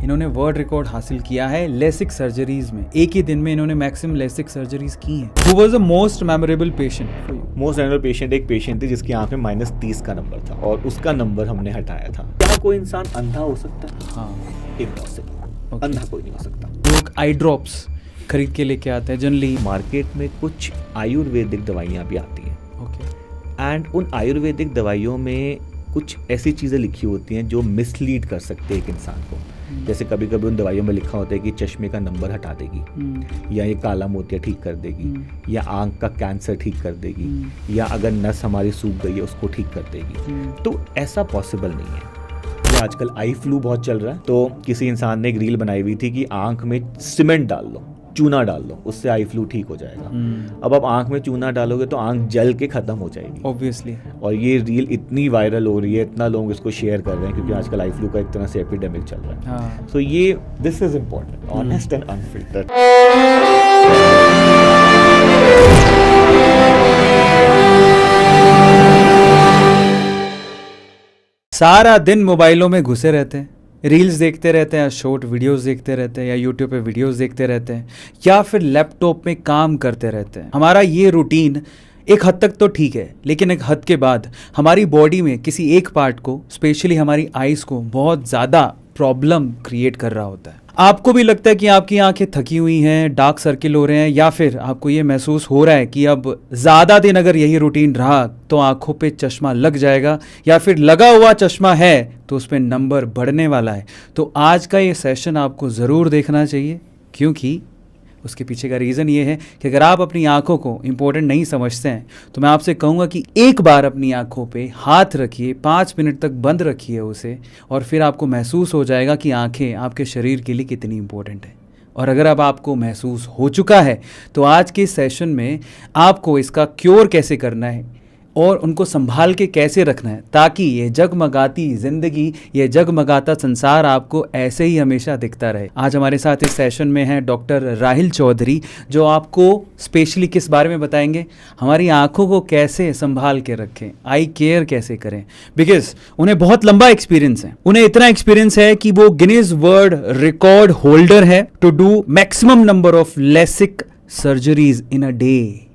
इन्होंने world record हासिल किया है लेसिक सर्जरीज में। एक ही दिन में इन्होंने मैक्सिमम लेसिक सर्जरीज की हैं। Who was the most memorable patient for you? Most memorable patient एक पेशेंट थी जिसकी आंख में -30 का नंबर था और उसका नंबर हमने हटाया था। क्या कोई इंसान अंधा हो सकता है? हाँ, इम्पॉसिबल। अंधा कोई नहीं हो सकता। लोग आई ड्रॉप्स खरीद के लेके आते हैं जनरली। मार्केट में कुछ आयुर्वेदिक दवाइयाँ भी आती हैं। ओके। एंड उन आयुर्वेदिक दवाइयों में कुछ ऐसी चीज़ें लिखी होती हैं जो मिसलीड कर सकते हैं एक इंसान को। जैसे कभी कभी उन दवाइयों में लिखा होता है कि चश्मे का नंबर हटा देगी, या ये काला मोतिया ठीक कर देगी, या आंख का कैंसर ठीक कर देगी, या अगर नस हमारी सूख गई है उसको ठीक कर देगी। तो ऐसा पॉसिबल नहीं है। ये आजकल आई फ्लू बहुत चल रहा है, तो किसी इंसान ने एक रील बनाई हुई थी कि आंख में सीमेंट डाल लो, चूना डाल लो, उससे आई फ्लू ठीक हो जाएगा। अब आप आंख में चूना डालोगे तो आंख जल के खत्म हो जाएगी ऑब्वियसली। और ये रील इतनी वायरल हो रही है, इतना लोग इसको शेयर कर रहे हैं क्योंकि आजकल आई फ्लू का एक तरह से एपिडेमिक चल रहा है। सो ये this is important, honest and unfiltered. सारा दिन मोबाइलों में घुसे रहते हैं, रील्स देखते रहते हैं, शॉर्ट वीडियोस देखते रहते हैं, या यूट्यूब पे वीडियोस देखते रहते हैं, या फिर लैपटॉप में काम करते रहते हैं। हमारा ये रूटीन एक हद तक तो ठीक है, लेकिन एक हद के बाद हमारी बॉडी में किसी एक पार्ट को, स्पेशली हमारी आइज़ को, बहुत ज़्यादा प्रॉब्लम क्रिएट कर रहा होता है। आपको भी लगता है कि आपकी आंखें थकी हुई हैं, डार्क सर्किल हो रहे हैं, या फिर आपको ये महसूस हो रहा है कि अब ज़्यादा दिन अगर यही रूटीन रहा तो आंखों पे चश्मा लग जाएगा, या फिर लगा हुआ चश्मा है तो उस पर नंबर बढ़ने वाला है। तो आज का ये सेशन आपको ज़रूर देखना चाहिए, क्योंकि उसके पीछे का रीज़न ये है कि अगर आप अपनी आंखों को इम्पोर्टेंट नहीं समझते हैं तो मैं आपसे कहूँगा कि एक बार अपनी आंखों पे हाथ रखिए, 5 मिनट तक बंद रखिए उसे, और फिर आपको महसूस हो जाएगा कि आंखें आपके शरीर के लिए कितनी इम्पोर्टेंट है। और अगर अब आपको महसूस हो चुका है तो आज के सेशन में आपको इसका क्योर कैसे करना है और उनको संभाल के कैसे रखना है, ताकि ये जगमगाती ज़िंदगी, ये जगमगाता संसार आपको ऐसे ही हमेशा दिखता रहे। आज हमारे साथ इस सेशन में हैं डॉक्टर राहिल चौधरी, जो आपको स्पेशली किस बारे में बताएंगे, हमारी आंखों को कैसे संभाल के रखें, आई केयर कैसे करें। बिकॉज उन्हें बहुत लंबा एक्सपीरियंस है, उन्हें इतना एक्सपीरियंस है कि वो गिनीज वर्ल्ड रिकॉर्ड होल्डर है to do maximum number of LASIK surgeries in a day.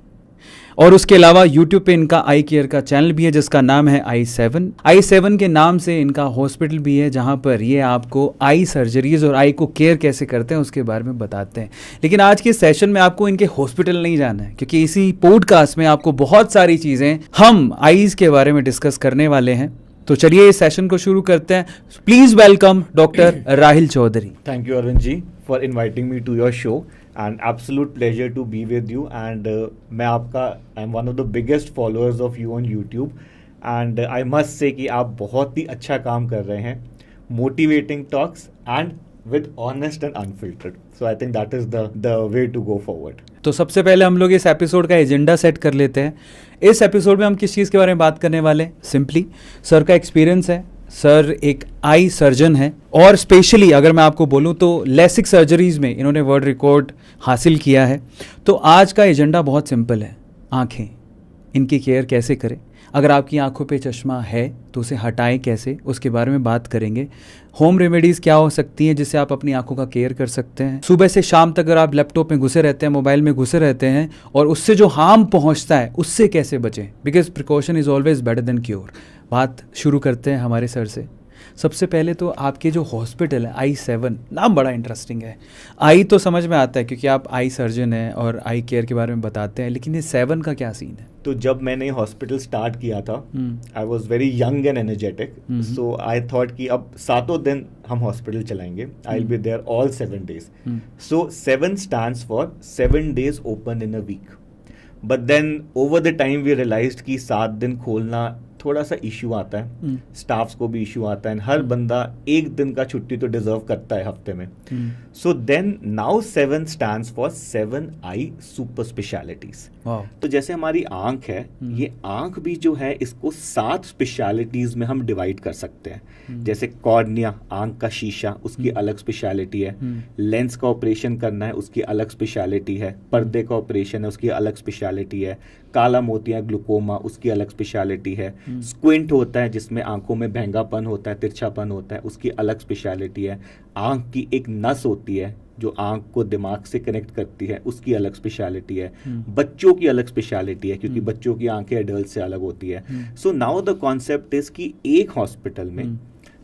और उसके अलावा यूट्यूब पे इनका आई केयर का चैनल भी है जिसका नाम है i7। i7 के नाम से इनका हॉस्पिटल भी है जहां पर ये आपको आई सर्जरीज और आई को केयर कैसे करते हैं उसके बारे में बताते हैं। लेकिन आज के सेशन में आपको इनके हॉस्पिटल नहीं जाना है, क्योंकि इसी पॉडकास्ट में आपको बहुत सारी चीज़ें हम आईज के बारे में डिस्कस करने वाले हैं। तो चलिए इस सेशन को शुरू करते हैं। Please welcome doctor Rahil Chaudhary. Thank you Arvind ji for inviting me to your show and absolute pleasure to be with you and मैं आपका I'm one of the biggest followers of you on YouTube and I must say कि आप बहुत ही अच्छा काम कर रहे हैं, motivating talks and with honest and unfiltered, so I think that is the way to go forward। तो सबसे पहले हम लोग इस एपिसोड का एजेंडा सेट कर लेते हैं। इस एपिसोड में हम किस चीज़ के बारे में बात करने वाले हैं? सिंपली सर का एक्सपीरियंस है। सर एक आई सर्जन है और स्पेशली अगर मैं आपको बोलूं तो लेसिक सर्जरीज में इन्होंने वर्ल्ड रिकॉर्ड हासिल किया है। तो आज का एजेंडा बहुत सिंपल है, आंखें, इनकी केयर कैसे करें। अगर आपकी आंखों पे चश्मा है तो उसे हटाएं कैसे, उसके बारे में बात करेंगे। होम रेमेडीज़ क्या हो सकती हैं जिससे आप अपनी आंखों का केयर कर सकते हैं। सुबह से शाम तक अगर आप लैपटॉप में घुसे रहते हैं, मोबाइल में घुसे रहते हैं और उससे जो हार्म पहुंचता है उससे कैसे बचें, because precaution is always better than cure. बात शुरू करते हैं हमारे सर से। सबसे पहले तो आपके जो हॉस्पिटल है i7, नाम बड़ा इंटरेस्टिंग है। आई तो समझ में आता है क्योंकि आप आई सर्जन हैं और आई केयर के बारे में बताते हैं, लेकिन ये 7 का क्या सीन है? तो जब मैंने हॉस्पिटल स्टार्ट किया था I was very young and energetic, so I thought कि अब 7 दिन हम हॉस्पिटल चलाएंगे, I will be there all 7 days। So 7 stands for 7 days open in a week. But then over the time we realised कि 7 दिन खोलना थोड़ा सा इशू आता है, स्टाफ्स को भी इशू आता है, हर बंदा एक दिन का छुट्टी तो डिजर्व करता है हफ्ते में। So then now 7 stands for 7 eye super specialities. तो जैसे हमारी आंख है, ये आंख भी जो है इसको 7 स्पेशलिटीज में हम डिवाइड कर सकते हैं। जैसे कॉर्निया, आंख का शीशा, उसकी अलग स्पेशलिटी है। लेंस का ऑपरेशन करना है, उसकी अलग स्पेशलिटी है। पर्दे का ऑपरेशन है, उसकी अलग स्पेशलिटी है। काला मोतिया, ग्लूकोमा, उसकी अलग स्पेशलिटी है। स्क्विंट होता है जिसमें आंखों में भैंगापन होता है, तिरछापन होता है, उसकी अलग स्पेशलिटी है। आंख की एक नस होती है जो आंख को दिमाग से कनेक्ट करती है, उसकी अलग स्पेशलिटी है। बच्चों की अलग स्पेशलिटी है क्योंकि बच्चों की आंखें एडल्ट से अलग होती है। So now the concept is कि एक हॉस्पिटल में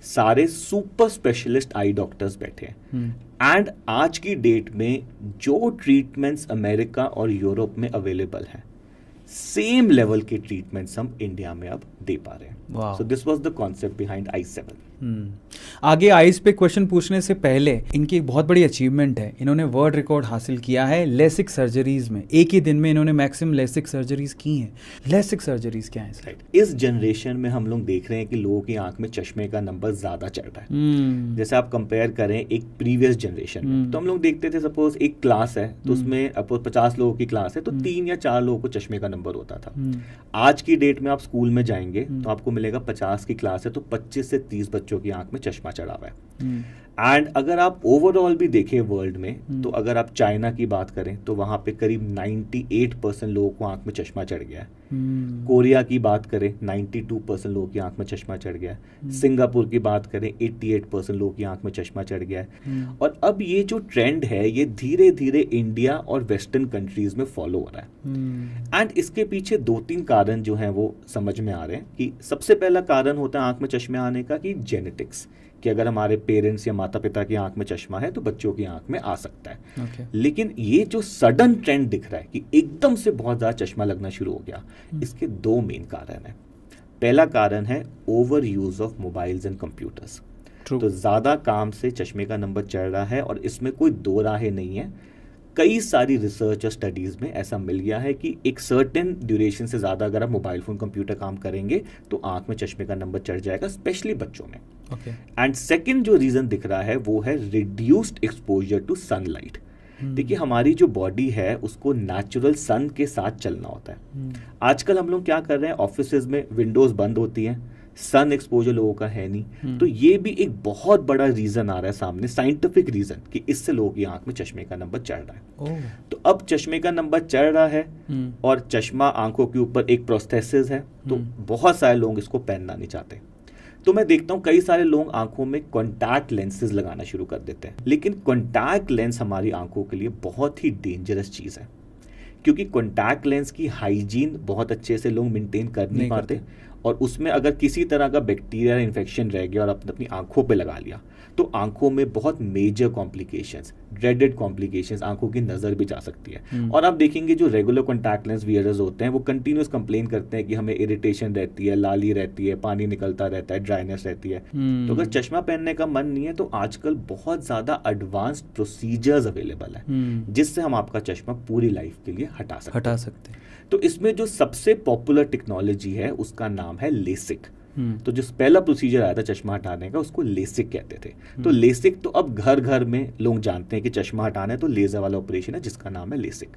सारे सुपर स्पेशलिस्ट आई डॉक्टर्स बैठे हैं एंड आज की डेट में जो ट्रीटमेंट्स अमेरिका और यूरोप में अवेलेबल हैं, सेम लेवल के ट्रीटमेंट्स हम इंडिया में अब दे पा रहे हैं। So this was the concept behind i7। आगे आइज पे क्वेश्चन पूछने से पहले इनकी एक बहुत बड़ी अचीवमेंट है, इन्होंने वर्ल्ड रिकॉर्ड हासिल किया है लेसिक सर्जरीज में। एक ही दिन में इन्होंने मैक्सिमम लेसिक सर्जरीज की हैं। लेसिक सर्जरीज क्या है? राइट, इस जनरेशन में हम लोग देख रहे हैं कि लोगों की आंख में चश्मे का नंबर ज्यादा चढ़ रहा है। जैसे आप कंपेयर करें एक प्रीवियस जनरेशन में, तो हम लोग देखते थे सपोज एक क्लास है तो उसमें अपोज 50 लोगों की क्लास है तो 3 या 4 लोगों को चश्मे का नंबर होता था। आज की डेट में आप स्कूल में जाएंगे तो आपको मिलेगा 50 की क्लास है तो 25 से 30 बच्चों की आंख में चश्मा चढ़ा हुआ है। एंड अगर आप ओवरऑल भी देखें वर्ल्ड में, तो अगर आप चाइना की बात करें तो वहां पे करीब 98% लोगों को आंख में चश्मा चढ़ गया है। कोरिया की बात करें 92% लोगों की आंख में चश्मा चढ़ गया है। सिंगापुर की बात करें 88% लोगों की आंख में चश्मा चढ़ गया है। और अब ये जो ट्रेंड है ये धीरे धीरे इंडिया और वेस्टर्न कंट्रीज में फॉलो हो रहा है। एंड इसके पीछे 2-3 कारण जो हैं वो समझ में आ रहे हैं कि सबसे पहला कारण होता है आंख में चश्मे आने का कि जेनेटिक्स, कि अगर हमारे पेरेंट्स या माता पिता की आंख में चश्मा है तो बच्चों की आंख में आ सकता है। लेकिन ये जो सडन ट्रेंड दिख रहा है कि एकदम से बहुत ज्यादा चश्मा लगना शुरू हो गया, इसके 2 मेन कारण है। पहला कारण है over use of mobiles and computers. तो ज्यादा काम से चश्मे का नंबर चढ़ रहा है और इसमें कोई 2 राहें नहीं है। कई सारी रिसर्च और स्टडीज में ऐसा मिल गया है कि एक सर्टेन ड्यूरेशन से ज्यादा अगर आप मोबाइल फोन कंप्यूटर काम करेंगे तो आंख में चश्मे का नंबर चढ़ जाएगा, स्पेशली बच्चों में। एंड सेकंड जो रीजन दिख रहा है वो है रिड्यूस्ड एक्सपोजर टू सनलाइट। देखिए हमारी जो बॉडी है उसको नेचुरल सन के साथ चलना होता है। आजकल हम लोग क्या कर रहे हैं, ऑफिसेज में विंडोज बंद होती हैं, सन एक्सपोजर लोगों का है नहीं। तो ये भी एक बहुत बड़ा रीजन आ रहा है सामने, साइंटिफिक रीजन, कि इससे लोगों की आंख में चश्मे का नंबर चढ़ रहा है। तो अब चश्मे का नंबर चढ़ रहा है और चश्मा आंखों के ऊपर एक प्रोस्थेसिस है, तो बहुत सारे लोग इसको पहनना नहीं चाहते। तो मैं देखता हूँ कई सारे लोग आंखों में कॉन्टैक्ट लेंसेज लगाना शुरू कर देते हैं। लेकिन कॉन्टैक्ट लेंस हमारी आंखों के लिए बहुत ही डेंजरस चीज है, क्योंकि कॉन्टैक्ट लेंस की हाइजीन बहुत अच्छे से लोग मेंटेन कर नहीं पाते। और उसमें अगर किसी तरह का बैक्टीरिया इन्फेक्शन रह गया और आपने अपनी आंखों पे लगा लिया तो आंखों में बहुत मेजर कॉम्प्लिकेशंस, ड्रेडेड कॉम्प्लिकेशंस, आंखों की नजर भी जा सकती है। और आप देखेंगे जो रेगुलर कॉन्टैक्ट लेंस वियरर्स होते हैं वो कंटिन्यूस कंप्लेन करते हैं कि हमें इरिटेशन रहती है, लाली रहती है, पानी निकलता रहता है, ड्राइनेस रहती है। तो अगर चश्मा पहनने का मन नहीं है तो आजकल बहुत ज्यादा एडवांस्ड प्रोसीजर्स अवेलेबल है जिससे हम आपका चश्मा पूरी लाइफ के लिए हटा सकते हैं। तो इसमें जो सबसे पॉपुलर टेक्नोलॉजी है उसका नाम है लेसिक। तो जो पहला प्रोसीजर आया था चश्मा हटाने का उसको लेसिक कहते थे। तो लेसिक तो अब घर घर में लोग जानते हैं कि चश्मा हटाना है तो लेजर वाला ऑपरेशन है जिसका नाम है लेसिक।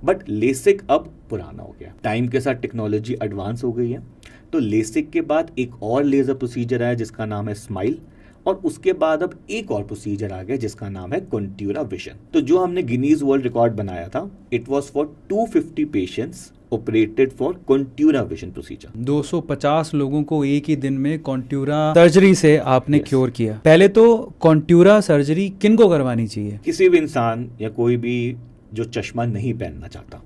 बट लेसिक अब पुराना हो गया, टाइम के साथ टेक्नोलॉजी एडवांस हो गई है। तो लेसिक के बाद एक और लेजर प्रोसीजर आया जिसका नाम है स्माइल, और उसके बाद अब एक और प्रोसीजर आ गया जिसका नाम है कॉन्ट्यूरा विजन। तो जो हमने गिनीज वर्ल्ड रिकॉर्ड बनाया था it was for 250 patients operated for Contoura vision procedure. 250 लोगों को एक ही दिन में कॉन्ट्यूरा सर्जरी से आपने क्योर किया। पहले तो कॉन्ट्यूरा सर्जरी किन को करवानी चाहिए? किसी भी इंसान या कोई भी जो चश्मा नहीं पहनना चाहता,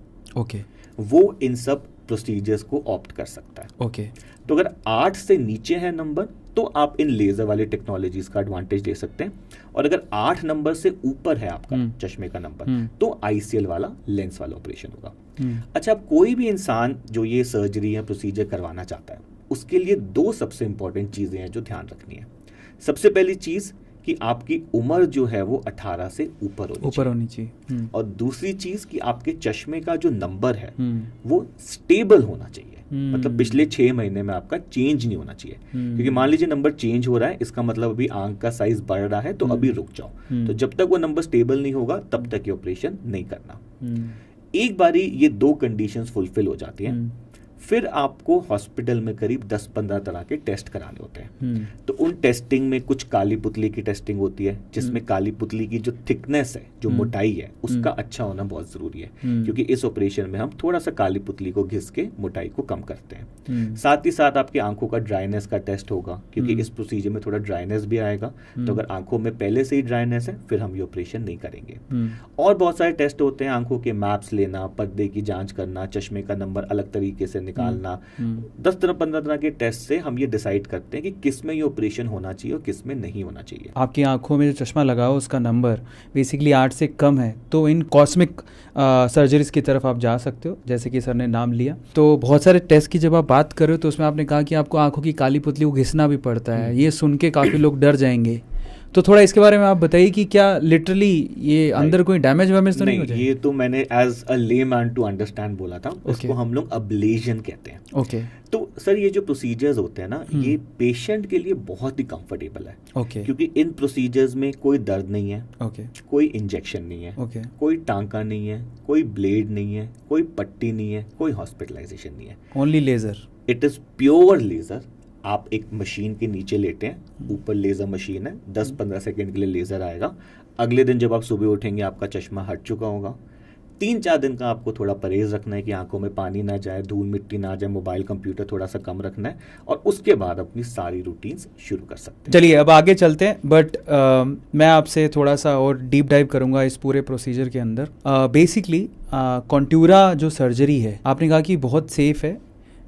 वो इन सब प्रोसीजर्स को ऑप्ट कर सकता है। तो अगर 8 से नीचे है नंबर तो आप इन लेजर वाली टेक्नोलॉजीज का एडवांटेज ले सकते हैं, और अगर 8 नंबर से ऊपर है आपका चश्मे का नंबर तो ICL वाला लेंस वाला ऑपरेशन होगा। अच्छा, अब कोई भी इंसान जो ये सर्जरी या प्रोसीजर करवाना चाहता है उसके लिए 2 सबसे इंपॉर्टेंट चीजें हैं जो ध्यान रखनी है। सबसे पहली चीज कि आपकी उम्र जो है वो 18 से ऊपर होनी चाहिए। और दूसरी चीज कि आपके चश्मे का जो नंबर है वो स्टेबल होना चाहिए, मतलब पिछले 6 महीने में आपका चेंज नहीं होना चाहिए। क्योंकि मान लीजिए नंबर चेंज हो रहा है, इसका मतलब अभी आंख का साइज बढ़ रहा है तो अभी रुक जाओ। तो जब तक वो नंबर स्टेबल नहीं होगा तब तक ये ऑपरेशन नहीं करना। एक बारी ये 2 कंडीशंस फुलफिल हो जाती हैं फिर आपको हॉस्पिटल में करीब 10-15 तरह के टेस्ट कराने होते हैं। तो उन टेस्टिंग में कुछ काली पुतली की टेस्टिंग होती है, जिसमें काली पुतली की जो थिकनेस है, जो मोटाई है, उसका अच्छा होना बहुत ज़रूरी है, क्योंकि इस ऑपरेशन में हम थोड़ा सा काली पुतली को घिस के मोटाई को कम करते हैं। साथ ही साथ आपकी आंखों का ड्राइनेस का टेस्ट होगा, क्योंकि इस प्रोसीजर में थोड़ा ड्राइनेस भी आएगा। तो अगर आंखों में पहले से ही ड्राइनेस है, फिर हम ये ऑपरेशन नहीं करेंगे। और बहुत सारे टेस्ट होते हैं, आंखों के मैप्स लेना, पर्दे की जांच करना, चश्मे का नंबर अलग तरीके से निकालना। 10-15 तरह के टेस्ट से हम ये डिसाइड करते हैं कि किस में ये ऑपरेशन होना चाहिए और किस में नहीं होना चाहिए। आपकी आंखों में जो चश्मा लगा हो उसका नंबर बेसिकली 8 से कम है, तो इन कॉस्मिक सर्जरीज की तरफ आप जा सकते हो, जैसे कि सर ने नाम लिया। तो बहुत सारे टेस्ट की जब आप बात कर रहे हो तो उसमें आपने कहा कि आपको आंखों की काली पुतली को घिसना भी पड़ता है। ये सुन के काफ़ी लोग डर जाएंगे, तो थोड़ा इसके बारे में आप बताइए कि क्या लिटरली ये अंदर कोई डैमेज वैमेज तो नहीं हो जाए? ये तो मैंने as a layman to understand बोला था। उसको हम लोग अब्लेशन कहते हैं। ओके। तो सर ये जो प्रोसीजर्स होते हैं ना, ये पेशेंट के लिए बहुत ही कंफर्टेबल है। ओके। क्योंकि इन प्रोसीजर्स में कोई दर्द नहीं है, ओके, कोई इंजेक्शन नहीं है, ओके, कोई टांका नहीं है, कोई ब्लेड नहीं है, कोई पट्टी नहीं है, कोई हॉस्पिटलाइजेशन नहीं है। Only laser. It is pure laser. आप एक मशीन के नीचे लेटे हैं, ऊपर लेज़र मशीन है, 10-15 सेकेंड के लिए लेज़र आएगा। अगले दिन जब आप सुबह उठेंगे आपका चश्मा हट चुका होगा। 3-4 दिन का आपको थोड़ा परहेज रखना है कि आंखों में पानी ना जाए, धूल मिट्टी ना जाए, मोबाइल कंप्यूटर थोड़ा सा कम रखना है, और उसके बाद अपनी सारी रूटीन्स शुरू कर सकते हैं। चलिए अब आगे चलते हैं, बट मैं आपसे थोड़ा सा और डीप डाइव करूंगा इस पूरे प्रोसीजर के अंदर। बेसिकली कॉन्ट्यूरा जो सर्जरी है, आपने कहा कि बहुत सेफ है,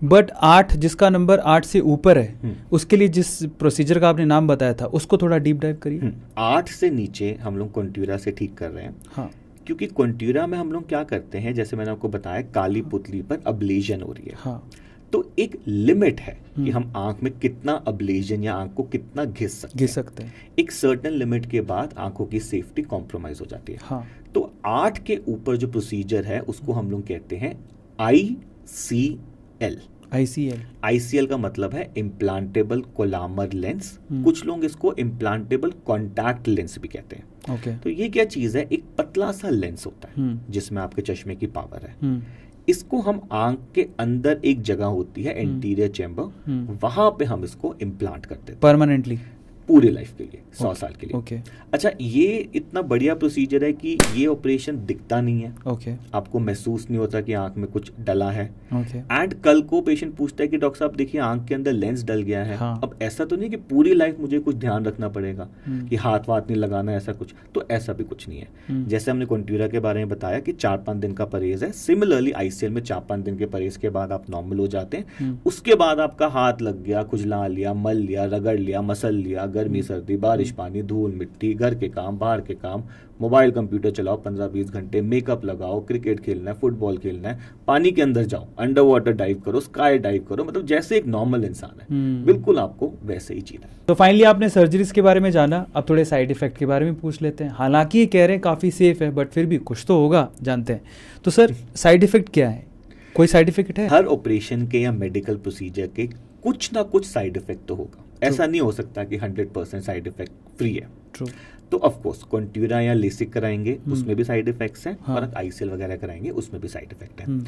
बट 8 जिसका नंबर 8 से ऊपर है, उसके लिए जिस प्रोसीजर का आपने नाम बताया था उसको थोड़ा डीप डाइव करिए। 8 से नीचे हम लोग कॉन्ट्यूरा से ठीक कर रहे हैं। हाँ। क्योंकि कॉन्ट्यूरा में हम लोग क्या करते हैं, जैसे मैंने आपको बताया, काली पुतली पर अब्लेशन हो रही है। हाँ। तो एक लिमिट है कि हम आंख में कितना अब्लेशन या आंख को कितना घिस सकते हैं। एक सर्टेन लिमिट के बाद आंखों की सेफ्टी कॉम्प्रोमाइज हो जाती है। हाँ। तो 8 के ऊपर जो प्रोसीजर है उसको हम लोग कहते हैं ICL। ICL का मतलब है इम्प्लांटेबल कोलामर लेंस। कुछ लोग इसको इम्प्लांटेबल कॉन्टैक्ट लेंस भी कहते हैं। ओके। तो ये क्या चीज है, एक पतला सा लेंस होता है जिसमें आपके चश्मे की पावर है। इसको हम आंख के अंदर एक जगह होती है एंटीरियर चैम्बर, वहां पे हम इसको इम्प्लांट करते हैं परमानेंटली पूरे लाइफ के लिए, 100 साल के लिए। ओके। अच्छा, ये इतना बढ़िया प्रोसीजर है कि ये ऑपरेशन दिखता नहीं है। ओके। आपको महसूस नहीं होता कि आंख में कुछ डला है। ओके। एंड कल को पेशेंट पूछता है कि डॉक्टर साहब देखिए आंख के अंदर लेंस डल गया है। हाँ। अब ऐसा तो नहीं कि पूरी लाइफ मुझे कुछ ध्यान रखना पड़ेगा कि हाथ वाथ नहीं लगाना, ऐसा कुछ तो ऐसा भी कुछ नहीं है। जैसे हमने कॉन्ट्यूरा के बारे में बताया कि 4-5 दिन का परहेज है, सिमिलरली ICL में 4-5 दिन के परहेज के बाद आप नॉर्मल हो जाते हैं। उसके बाद आपका हाथ लग गया, खुजला लिया, मल लिया, रगड़ लिया, मसल लिया, गर्मी सर्दी, बारिश पानी, धूल मिट्टी, घर के काम, बाहर के काम, मोबाइल कंप्यूटर चलाओ 15-20 घंटे, मेकअप लगाओ, क्रिकेट खेलना है, फुटबॉल खेलना है, पानी के अंदर जाओ, अंडर वाटर डाइव करो, स्काई डाइव करो, मतलब जैसे एक नॉर्मल इंसान है, बिल्कुल आपको वैसे ही जीना है। तो फाइनली आपने सर्जरीज के बारे में जाना, अब थोड़े साइड इफेक्ट के बारे में पूछ लेते हैं। हालांकि ये कह रहे हैं काफ़ी सेफ है, बट फिर भी कुछ तो होगा, जानते हैं। तो सर साइड इफेक्ट क्या है, कोई साइड इफेक्ट है? हर ऑपरेशन के या मेडिकल प्रोसीजर के कुछ ना कुछ साइड इफेक्ट तो होगा। ऐसा नहीं हो सकता कि 100% साइड इफेक्ट फ्री है। ट्रू। तो ऑफ कोर्स कॉन्ट्यूरा या लेसिक कराएंगे उसमें भी साइड इफेक्ट्स हैं। हाँ। और ICL वगैरह कराएंगे उसमें भी साइड इफेक्ट है।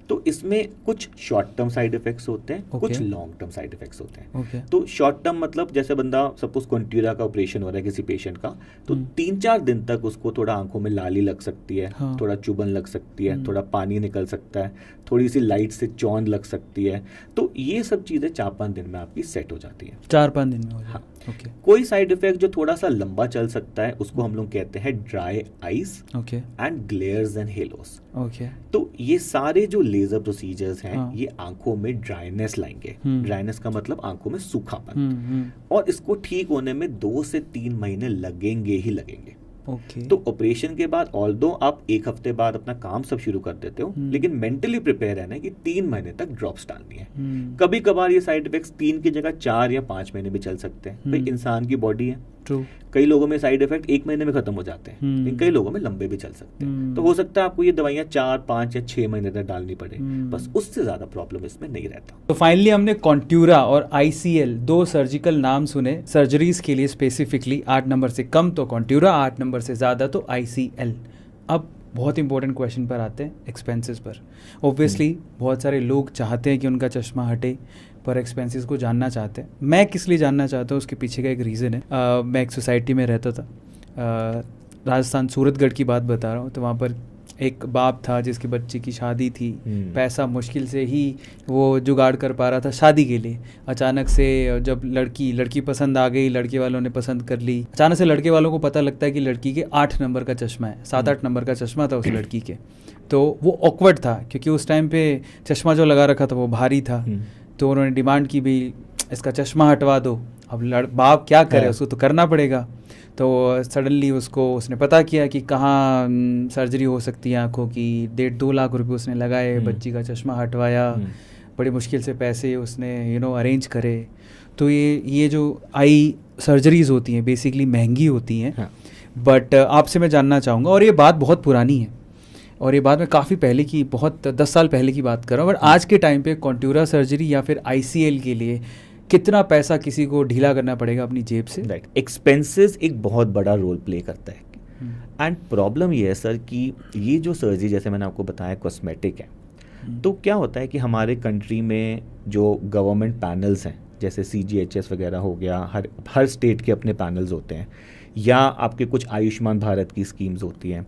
तो इसमें कुछ शॉर्ट टर्म साइड इफेक्ट्स होते हैं, कुछ लॉन्ग टर्म साइड इफेक्ट्स होते हैं। तो शॉर्ट टर्म मतलब जैसे बंदा सपोज कॉन्ट्यूरा का ऑपरेशन हो रहा है किसी पेशेंट का, तो 3-4 दिन तक उसको थोड़ा आंखों में लाली लग सकती है। हाँ। थोड़ा चुभन लग सकती है, थोड़ा पानी निकल सकता है, थोड़ी सी लाइट से चौंध लग सकती है। तो ये सब चीजें 4-5 दिन में आपकी सेट हो जाती है। 4-5 दिन में हो जाती है। हाँ। ओके। कोई साइड इफेक्ट जो थोड़ा सा लंबा चल सकता है उसको हम लोग कहते हैं dry eyes and ग्लेयर्स and Hallows. Okay. तो ये सारे जो लेजर प्रोसीजर्स हैं, हाँ। ये आंखों में ड्राइनेस लाएंगे। ड्राइनेस का मतलब आंखों में सूखापन, और इसको ठीक होने में 2 से 3 महीने लगेंगे ही लगेंगे। Okay. तो ऑपरेशन के बाद ऑल्दो आप 1 हफ्ते बाद अपना काम सब शुरू कर देते हो, लेकिन मेंटली प्रिपेयर रहना है कि 3 महीने तक ड्रॉप्स डालनी है। कभी कभार ये साइड इफेक्ट्स 3 की जगह 4 या 5 महीने भी चल सकते हैं। भाई इंसान की बॉडी है। True. कई लोगों में साइड इफेक्ट 1 महीने में खत्म हो जाते हैं, लेकिन कई लोगों में लंबे भी चल सकते हैं। तो हो सकता है आपको ये दवाइयाँ 4, 5 या 6 महीने तक डालनी पड़े, बस उससे ज्यादा प्रॉब्लम इसमें नहीं रहता। तो फाइनली हमने कॉन्ट्यूरा और ICL 2 सर्जिकल नाम सुने सर्जरीज के लिए स्पेसिफिकली। 8 नंबर से कम तो कॉन्ट्यूरा, 8 नंबर से ज्यादा तो ICL। अब बहुत इंपॉर्टेंट क्वेश्चन पर आते हैं, एक्सपेंसेस पर। ऑब्वियसली बहुत सारे लोग चाहते हैं कि उनका चश्मा हटे, पर एक्सपेंसेस को जानना चाहते हैं। मैं किस लिए जानना चाहता हूँ, उसके पीछे का एक रीज़न है। मैं एक सोसाइटी में रहता था, राजस्थान सूरतगढ़ की बात बता रहा हूँ। तो वहाँ पर एक बाप था जिसके बच्चे की शादी थी, पैसा मुश्किल से ही वो जुगाड़ कर पा रहा था शादी के लिए। अचानक से जब लड़की पसंद आ गई, लड़के वालों ने पसंद कर ली, अचानक से लड़के वालों को पता लगता है कि लड़की के 8 नंबर का चश्मा है, 7-8 नंबर का चश्मा था उस लड़की के। तो वो ऑकवर्ड था, क्योंकि उस टाइम पे चश्मा जो लगा रखा था वो भारी था। तो उन्होंने डिमांड की, भी इसका चश्मा हटवा दो। अब बाप क्या करे, उसको तो करना पड़ेगा। तो सडनली उसने पता किया कि कहाँ सर्जरी हो सकती है आँखों की। 1.5-2 लाख रुपए उसने लगाए, बच्ची का चश्मा हटवाया, बड़ी मुश्किल से पैसे उसने अरेंज करे। तो ये जो आई सर्जरीज होती हैं बेसिकली महंगी होती हैं। बट आपसे मैं जानना चाहूँगा, और ये बात बहुत पुरानी है, और ये बात मैं काफ़ी पहले की, बहुत 10 साल पहले की बात कर रहा हूँ, बट आज के टाइम पे कॉन्टूरा सर्जरी या फिर ICL के लिए कितना पैसा किसी को ढीला करना पड़ेगा अपनी जेब से? राइट, एक्सपेंसेस एक बहुत बड़ा रोल प्ले करता है। एंड प्रॉब्लम ये है सर कि ये जो सर्जरी, जैसे मैंने आपको बताया, कॉस्मेटिक है। तो क्या होता है कि हमारे कंट्री में जो गवर्नमेंट पैनल्स हैं, जैसे CGHS वगैरह हो गया, हर स्टेट के अपने पैनल्स होते हैं, या आपके कुछ आयुष्मान भारत की स्कीम्स होती हैं,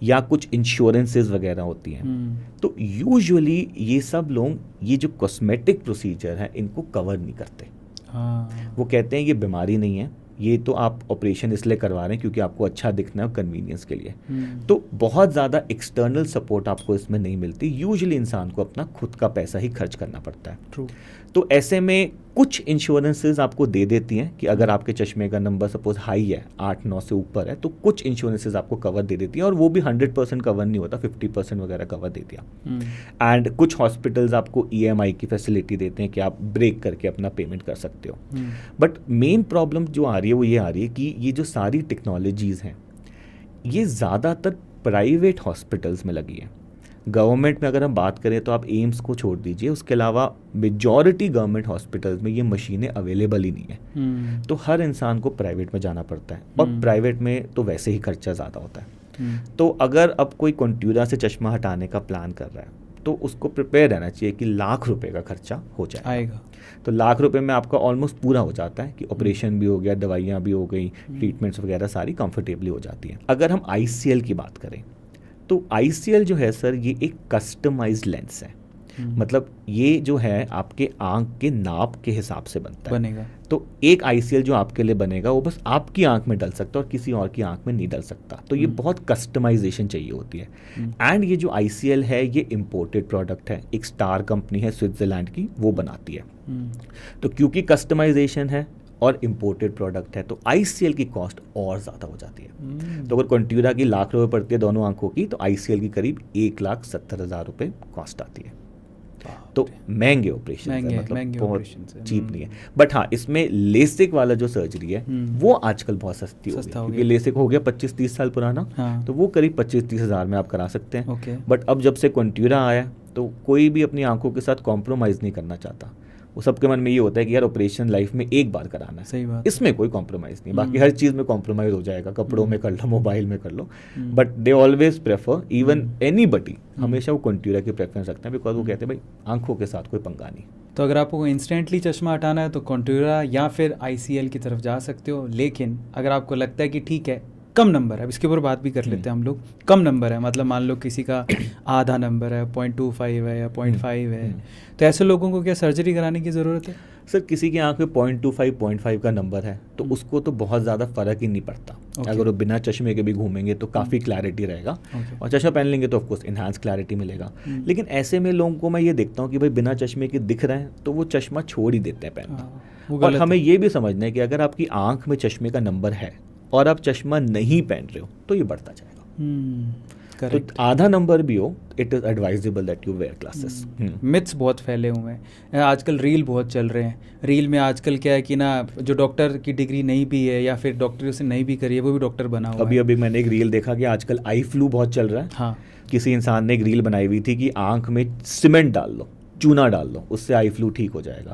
या कुछ इंश्योरेंसेस वगैरह होती हैं। तो यूजुअली ये सब लोग ये जो कॉस्मेटिक प्रोसीजर है इनको कवर नहीं करते। वो कहते हैं ये बीमारी नहीं है, ये तो आप ऑपरेशन इसलिए करवा रहे हैं क्योंकि आपको अच्छा दिखना है कन्वीनियंस के लिए। तो बहुत ज़्यादा एक्सटर्नल सपोर्ट आपको इसमें नहीं मिलती। यूजुअली इंसान को अपना खुद का पैसा ही खर्च करना पड़ता है। True. तो ऐसे में कुछ इंश्योरेंसेस आपको दे देती हैं कि अगर आपके चश्मे का नंबर सपोज हाई है, 8-9 से ऊपर है, तो कुछ इंश्योरेंसेस आपको कवर दे देती हैं, और वो भी 100% कवर नहीं होता, 50% वगैरह कवर दे दिया। एंड कुछ हॉस्पिटल्स आपको EMI की फैसिलिटी देते हैं कि आप ब्रेक करके अपना पेमेंट कर सकते हो। बट मेन प्रॉब्लम जो आ रही है वो ये आ रही है कि ये जो सारी टेक्नोलॉजीज़ हैं ये ज़्यादातर प्राइवेट हॉस्पिटल्स में लगी है। गवर्नमेंट में अगर हम बात करें तो आप एम्स को छोड़ दीजिए, उसके अलावा मेजॉरिटी गवर्नमेंट हॉस्पिटल्स में ये मशीनें अवेलेबल ही नहीं है। तो हर इंसान को प्राइवेट में जाना पड़ता है, और प्राइवेट में तो वैसे ही खर्चा ज़्यादा होता है। तो अगर अब कोई कॉन्टूरा से चश्मा हटाने का प्लान कर रहा है तो उसको प्रिपेयर रहना चाहिए कि लाख रुपए का खर्चा हो जाएगा। तो लाख रुपए में आपका ऑलमोस्ट पूरा हो जाता है कि ऑपरेशन भी हो गया, दवाइयाँ भी हो गई, ट्रीटमेंट्स वगैरह सारी कंफर्टेबली हो जाती हैं। अगर हम ICL की बात करें तो ICL जो है सर ये एक कस्टमाइज्ड लेंस है। मतलब ये जो है आपके आंख के नाप के हिसाब से बनेगा। तो एक ICL जो आपके लिए बनेगा वो बस आपकी आंख में डल सकता है और किसी और की आंख में नहीं डल सकता। तो ये बहुत कस्टमाइजेशन चाहिए होती है। एंड ये जो ICL है ये इम्पोर्टेड प्रोडक्ट है, एक स्टार कंपनी है स्विट्जरलैंड की, वो बनाती है। तो क्योंकि कस्टमाइजेशन है और इम्पोर्टेड प्रोडक्ट है तो ICL की कॉस्ट और ज़्यादा हो जाती है। तो अगर कॉन्टूरा की लाख रुपए पड़ती है दोनों आंखों की, तो ICL की करीब 1,70,000 रुपए कॉस्ट आती है। तो महंगे ऑपरेशन है, मतलब बहुत चीप नहीं है। बट हाँ, इसमें लेसिक वाला जो सर्जरी है वो आजकल बहुत सस्ती हो गई, क्योंकि लेसिक हो गया 25-30 साल पुराना। तो वो करीब 25-30 हज़ार में आप करा सकते हैं। बट अब जब से कॉन्टूरा आया तो कोई भी अपनी आंखों के साथ कॉम्प्रोमाइज़ नहीं करना चाहता। वो सबके मन में ये होता है कि यार ऑपरेशन लाइफ में एक बार कराना है। सही बात, इसमें कोई कॉम्प्रोमाइज़ नहीं, बाकी हर चीज़ में कॉम्प्रोमाइज़ हो जाएगा, कपड़ों में कर लो, मोबाइल में कर लो। But they always prefer, even anybody हमेशा वो कॉन्टूरा की प्रेफरेंस रखते हैं, बिकॉज वो कहते हैं भाई आंखों के साथ कोई पंगा नहीं। तो अगर आपको इंस्टेंटली चश्मा हटाना है तो कॉन्टूरा या फिर ICL की तरफ जा सकते हो। लेकिन अगर आपको लगता है कि ठीक है कम नंबर है, अब इसके ऊपर बात भी कर लेते हैं हम लोग, कम नंबर है, मतलब मान लो किसी का आधा नंबर है, 0.25 है या 0.5 है, तो ऐसे लोगों को क्या सर्जरी कराने की ज़रूरत है? सर किसी की आंख में 0.25 का नंबर है तो उसको तो बहुत ज़्यादा फ़र्क ही नहीं पड़ता। अगर वो बिना चश्मे के भी घूमेंगे तो काफ़ी क्लैरिटी रहेगा, और चश्मा पहन लेंगे तो ऑफकोर्स इन्हांस क्लैरिटी मिलेगा। लेकिन ऐसे में लोगों को मैं ये देखता हूँ कि भाई बिना चश्मे के दिख रहे हैं तो वो चश्मा छोड़ ही देते हैं पहनना। और हमें ये भी समझना है कि अगर आपकी आंख में चश्मे का नंबर है और आप चश्मा नहीं पहन रहे हो तो ये बढ़ता जाएगा। तो आधा नंबर भी हो, it is advisable that you where glasses. Myths बहुत फैले हुए हैं आजकल, रील बहुत चल रहे हैं। रील में आजकल क्या है कि ना, जो डॉक्टर की डिग्री नहीं भी है या फिर डॉक्टरी से नहीं भी करी है वो भी डॉक्टर बना हुआ है। अभी मैंने एक रील देखा कि आजकल आई फ्लू बहुत चल रहा है। हाँ, किसी इंसान ने एक रील बनाई हुई थी कि आंख में सीमेंट डाल लो, चूना डाल लो, उससे आई फ्लू ठीक हो जाएगा।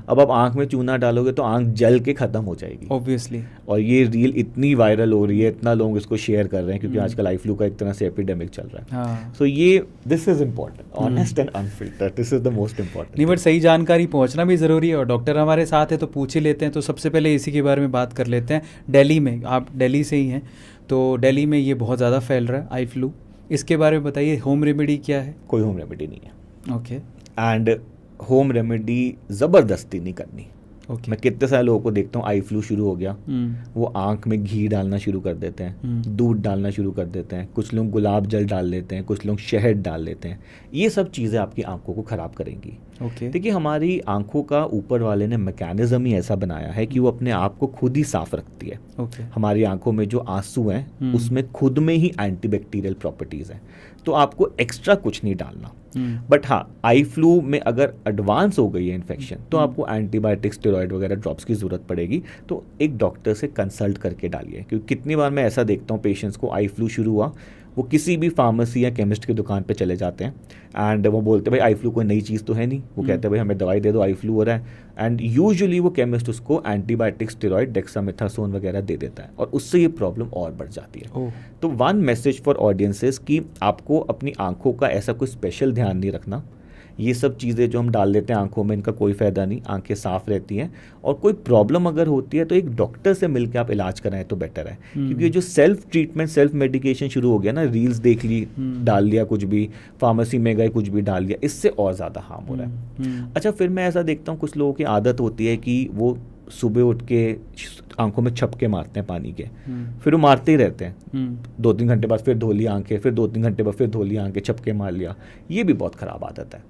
अब आप आंख में चूना डालोगे तो आंख जल के खत्म हो जाएगी ऑब्वियसली। और ये रील इतनी वायरल हो रही है, इतना लोग इसको शेयर कर रहे हैं क्योंकि आजकल आई फ्लू का एक तरह से एपिडेमिक चल रहा है। सो ये this is important, honest and unfiltered, this is the most important. नहीं, बट सही जानकारी पहुंचना भी ज़रूरी है और डॉक्टर हमारे साथ है तो पूछ ही लेते हैं। तो सबसे पहले इसी के बारे में बात कर लेते हैं। दिल्ली में, आप दिल्ली से ही हैं, तो दिल्ली में ये बहुत ज़्यादा फैल रहा है आई फ्लू, इसके बारे में बताइए। होम रेमेडी क्या है? कोई होम रेमेडी नहीं है। ओके। एंड होम रेमेडी ज़बरदस्ती नहीं करनी। ओके। मैं कितने सारे लोगों को देखता हूँ आई फ्लू शुरू हो गया, वो आंख में घी डालना शुरू कर देते हैं, दूध डालना शुरू कर देते हैं, कुछ लोग गुलाब जल डाल लेते हैं, कुछ लोग शहद डाल लेते हैं। ये सब चीज़ें आपकी आंखों को ख़राब करेंगी। ओके। देखिए, हमारी आंखों का ऊपर वाले ने मैकेनिज्म ही ऐसा बनाया है कि वो अपने आप को खुद ही साफ रखती है। ओके। हमारी आंखों में जो आंसू हैं उसमें खुद में ही एंटीबैक्टीरियल प्रॉपर्टीज़ हैं, तो आपको एक्स्ट्रा कुछ नहीं डालना। बट हाँ, आई फ्लू में अगर एडवांस हो गई है इन्फेक्शन तो आपको एंटीबायोटिक, स्टेरॉइड वगैरह ड्रॉप्स की ज़रूरत पड़ेगी। तो एक डॉक्टर से कंसल्ट करके डालिए, क्योंकि कितनी बार मैं ऐसा देखता हूँ पेशेंट्स को आई फ्लू शुरू हुआ, वो किसी भी फार्मेसी या केमिस्ट की दुकान पे चले जाते हैं एंड वो बोलते हैं भाई आई फ्लू कोई नई चीज़ तो है नहीं, वो कहते हैं भाई हमें दवाई दे दो, आई फ्लू हो रहा है। एंड यूजुअली वो केमिस्ट उसको एंटीबायोटिक, स्टेरॉइड, डेक्सामेथासोन वगैरह दे देता है और उससे ये प्रॉब्लम और बढ़ जाती है। तो वन मैसेज फॉर ऑडियंसेस कि आपको अपनी आंखों का ऐसा कोई स्पेशल ध्यान नहीं रखना। ये सब चीज़ें जो हम डाल देते हैं आंखों में, इनका कोई फ़ायदा नहीं, आंखें साफ़ रहती हैं। और कोई प्रॉब्लम अगर होती है तो एक डॉक्टर से मिलकर आप इलाज कराएं तो बेटर है, क्योंकि ये जो सेल्फ ट्रीटमेंट, सेल्फ मेडिकेशन शुरू हो गया ना, रील्स देख ली, डाल लिया कुछ भी, फार्मेसी में गए कुछ भी डाल लिया, इससे और ज़्यादा हार्म हो रहा है। अच्छा, फिर मैं ऐसा देखता हूँ कुछ लोगों की आदत होती है कि वो सुबह उठ के आंखों में छपके मारते हैं पानी के, फिर वो मारते ही रहते हैं। 2-3 घंटे बाद फिर धो ली आंखें, फिर 2-3 घंटे बाद फिर धो ली आंखें, छपके मार लिया। ये भी बहुत ख़राब आदत है,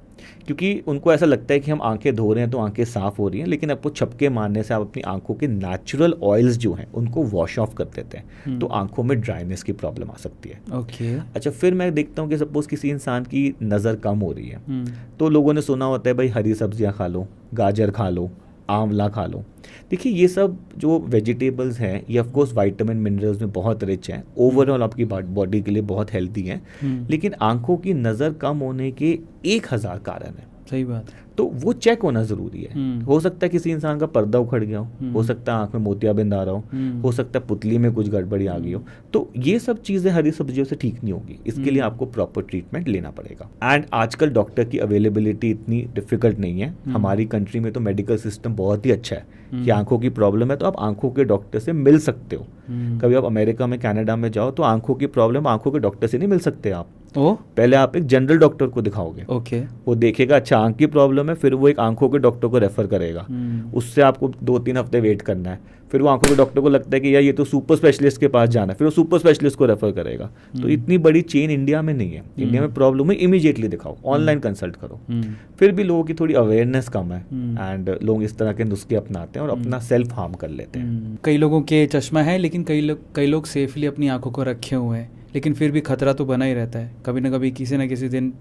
क्योंकि उनको ऐसा लगता है कि हम आंखें धो रहे हैं तो आंखें साफ़ हो रही हैं, लेकिन आपको छपके मारने से आप अपनी आंखों के नेचुरल ऑयल्स जो हैं उनको वॉश ऑफ कर देते हैं, तो आंखों में ड्राइनेस की प्रॉब्लम आ सकती है। ओके। अच्छा, फिर मैं देखता हूँ कि सपोज़ किसी इंसान की नज़र कम हो रही है, तो लोगों ने सुना होता है भाई हरी सब्जियाँ खा लो, गाजर खा लो, आंवला खा लो। देखिए, ये सब जो वेजिटेबल्स हैं ये ऑफकोर्स विटामिन, मिनरल्स में बहुत रिच हैं, ओवरऑल आपकी बॉडी के लिए बहुत हेल्दी हैं, लेकिन आंखों की नज़र कम होने के 1000 कारण हैं। सही बात है। तो वो चेक होना ज़रूरी है। हो सकता है किसी इंसान का पर्दा उखड़ गया हो सकता है आंख में मोतियाबिंद आ रहा हो सकता है पुतली में कुछ गड़बड़ी आ गई हो, तो ये सब चीज़ें हरी सब्जियों से ठीक नहीं होगी। इसके लिए आपको प्रॉपर ट्रीटमेंट लेना पड़ेगा। एंड आजकल डॉक्टर की अवेलेबिलिटी इतनी डिफिकल्ट नहीं है। हमारी कंट्री में तो मेडिकल सिस्टम बहुत ही अच्छा है कि आंखों की प्रॉब्लम है तो आप आंखों के डॉक्टर से मिल सकते हो। कभी आप अमेरिका में, कनाडा में जाओ तो आंखों की प्रॉब्लम आंखों के डॉक्टर से नहीं मिल सकते आप। पहले आप एक जनरल डॉक्टर को दिखाओगे, वो देखेगा अच्छा आंख की प्रॉब्लम है, फिर वो एक आंखों के डॉक्टर को रेफर करेगा, उससे आपको 2-3 हफ्ते वेट करना है, फिर वो आंखों के डॉक्टर को लगता है कि यार ये तो सुपर स्पेशलिस्ट के पास जाना है, फिर वो सुपर स्पेशलिस्ट को रेफर करेगा। तो इतनी बड़ी चेन इंडिया में नहीं है। इंडिया में प्रॉब्लम है इमीडिएटली दिखाओ, ऑनलाइन कंसल्ट करो। फिर भी लोगों की थोड़ी अवेयरनेस कम है एंड लोग इस तरह के नुस्खे अपनाते हैं और अपना सेल्फ हार्म कर लेते हैं। कई लोगों के चश्मा है, लेकिन कई लोग सेफली अपनी आंखों को रखे हुए हैं, लेकिन फिर भी खतरा तो बना ही रहता है। कभी ना कभी किसी न किसी दिन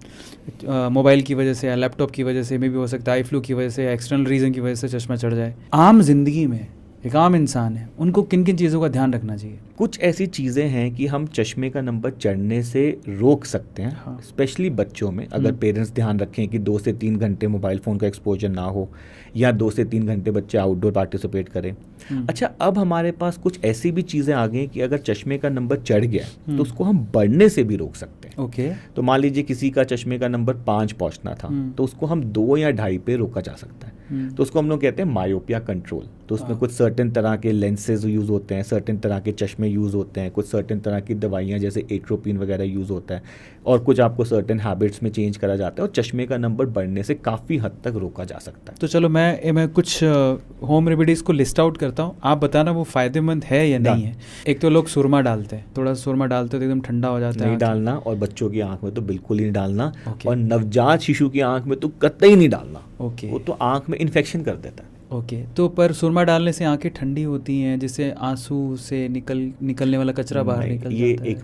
मोबाइल की वजह से या लैपटॉप की वजह से, में भी हो सकता है आई फ्लू की वजह से या एक्सटर्नल रीज़न की वजह से चश्मा चढ़ जाए। आम जिंदगी में एक आम इंसान है, उनको किन किन चीज़ों का ध्यान रखना चाहिए? कुछ ऐसी चीज़ें हैं कि हम चश्मे का नंबर चढ़ने से रोक सकते हैं, स्पेशली बच्चों में। अगर पेरेंट्स ध्यान रखें कि 2 से 3 घंटे मोबाइल फ़ोन का एक्सपोजर ना हो या 2 से 3 घंटे बच्चे आउटडोर पार्टिसिपेट करें। अच्छा, अब हमारे पास कुछ ऐसी भी चीज़ें आ गई कि अगर चश्मे का नंबर चढ़ गया तो उसको हम बढ़ने से भी रोक सकते हैं। ओके। तो मान लीजिए किसी का चश्मे का नंबर 5 पहुंचना था, तो उसको हम 2 या 2.5 पे रोका जा सकता है। तो उसको हम लोग कहते हैं मायोपिया कंट्रोल। तो उसमें कुछ सर्टेन तरह के लेंसेज यूज़ होते हैं, सर्टेन तरह के चश्मे यूज़ होते हैं, कुछ सर्टेन तरह की दवाइयाँ जैसे एट्रोपिन वगैरह यूज़ होता है, और कुछ आपको सर्टेन हैबिट्स में चेंज करा जाता है और चश्मे का नंबर बढ़ने से काफ़ी हद तक रोका जा सकता है। तो चलो मैं कुछ होम रेमेडीज़ को लिस्ट आउट करता हूँ, आप बताना वो फ़ायदेमंद है या नहीं है। एक तो लोग सुरमा डालते हैं, थोड़ा सुरमा डालते हैं तो एकदम ठंडा हो जाता है। नहीं डालना, और बच्चों की आंख में तो बिल्कुल ही नहीं डालना, और नवजात शिशु की आंख में तो कतई नहीं डालना। वो तो आंख में इन्फेक्शन कर देता है। ओके। तो पर सुरमा डालने से आंखें ठंडी होती हैं, जिससे आंसू से निकलने वाला कचरा बाहर निकल जाता है। ये एक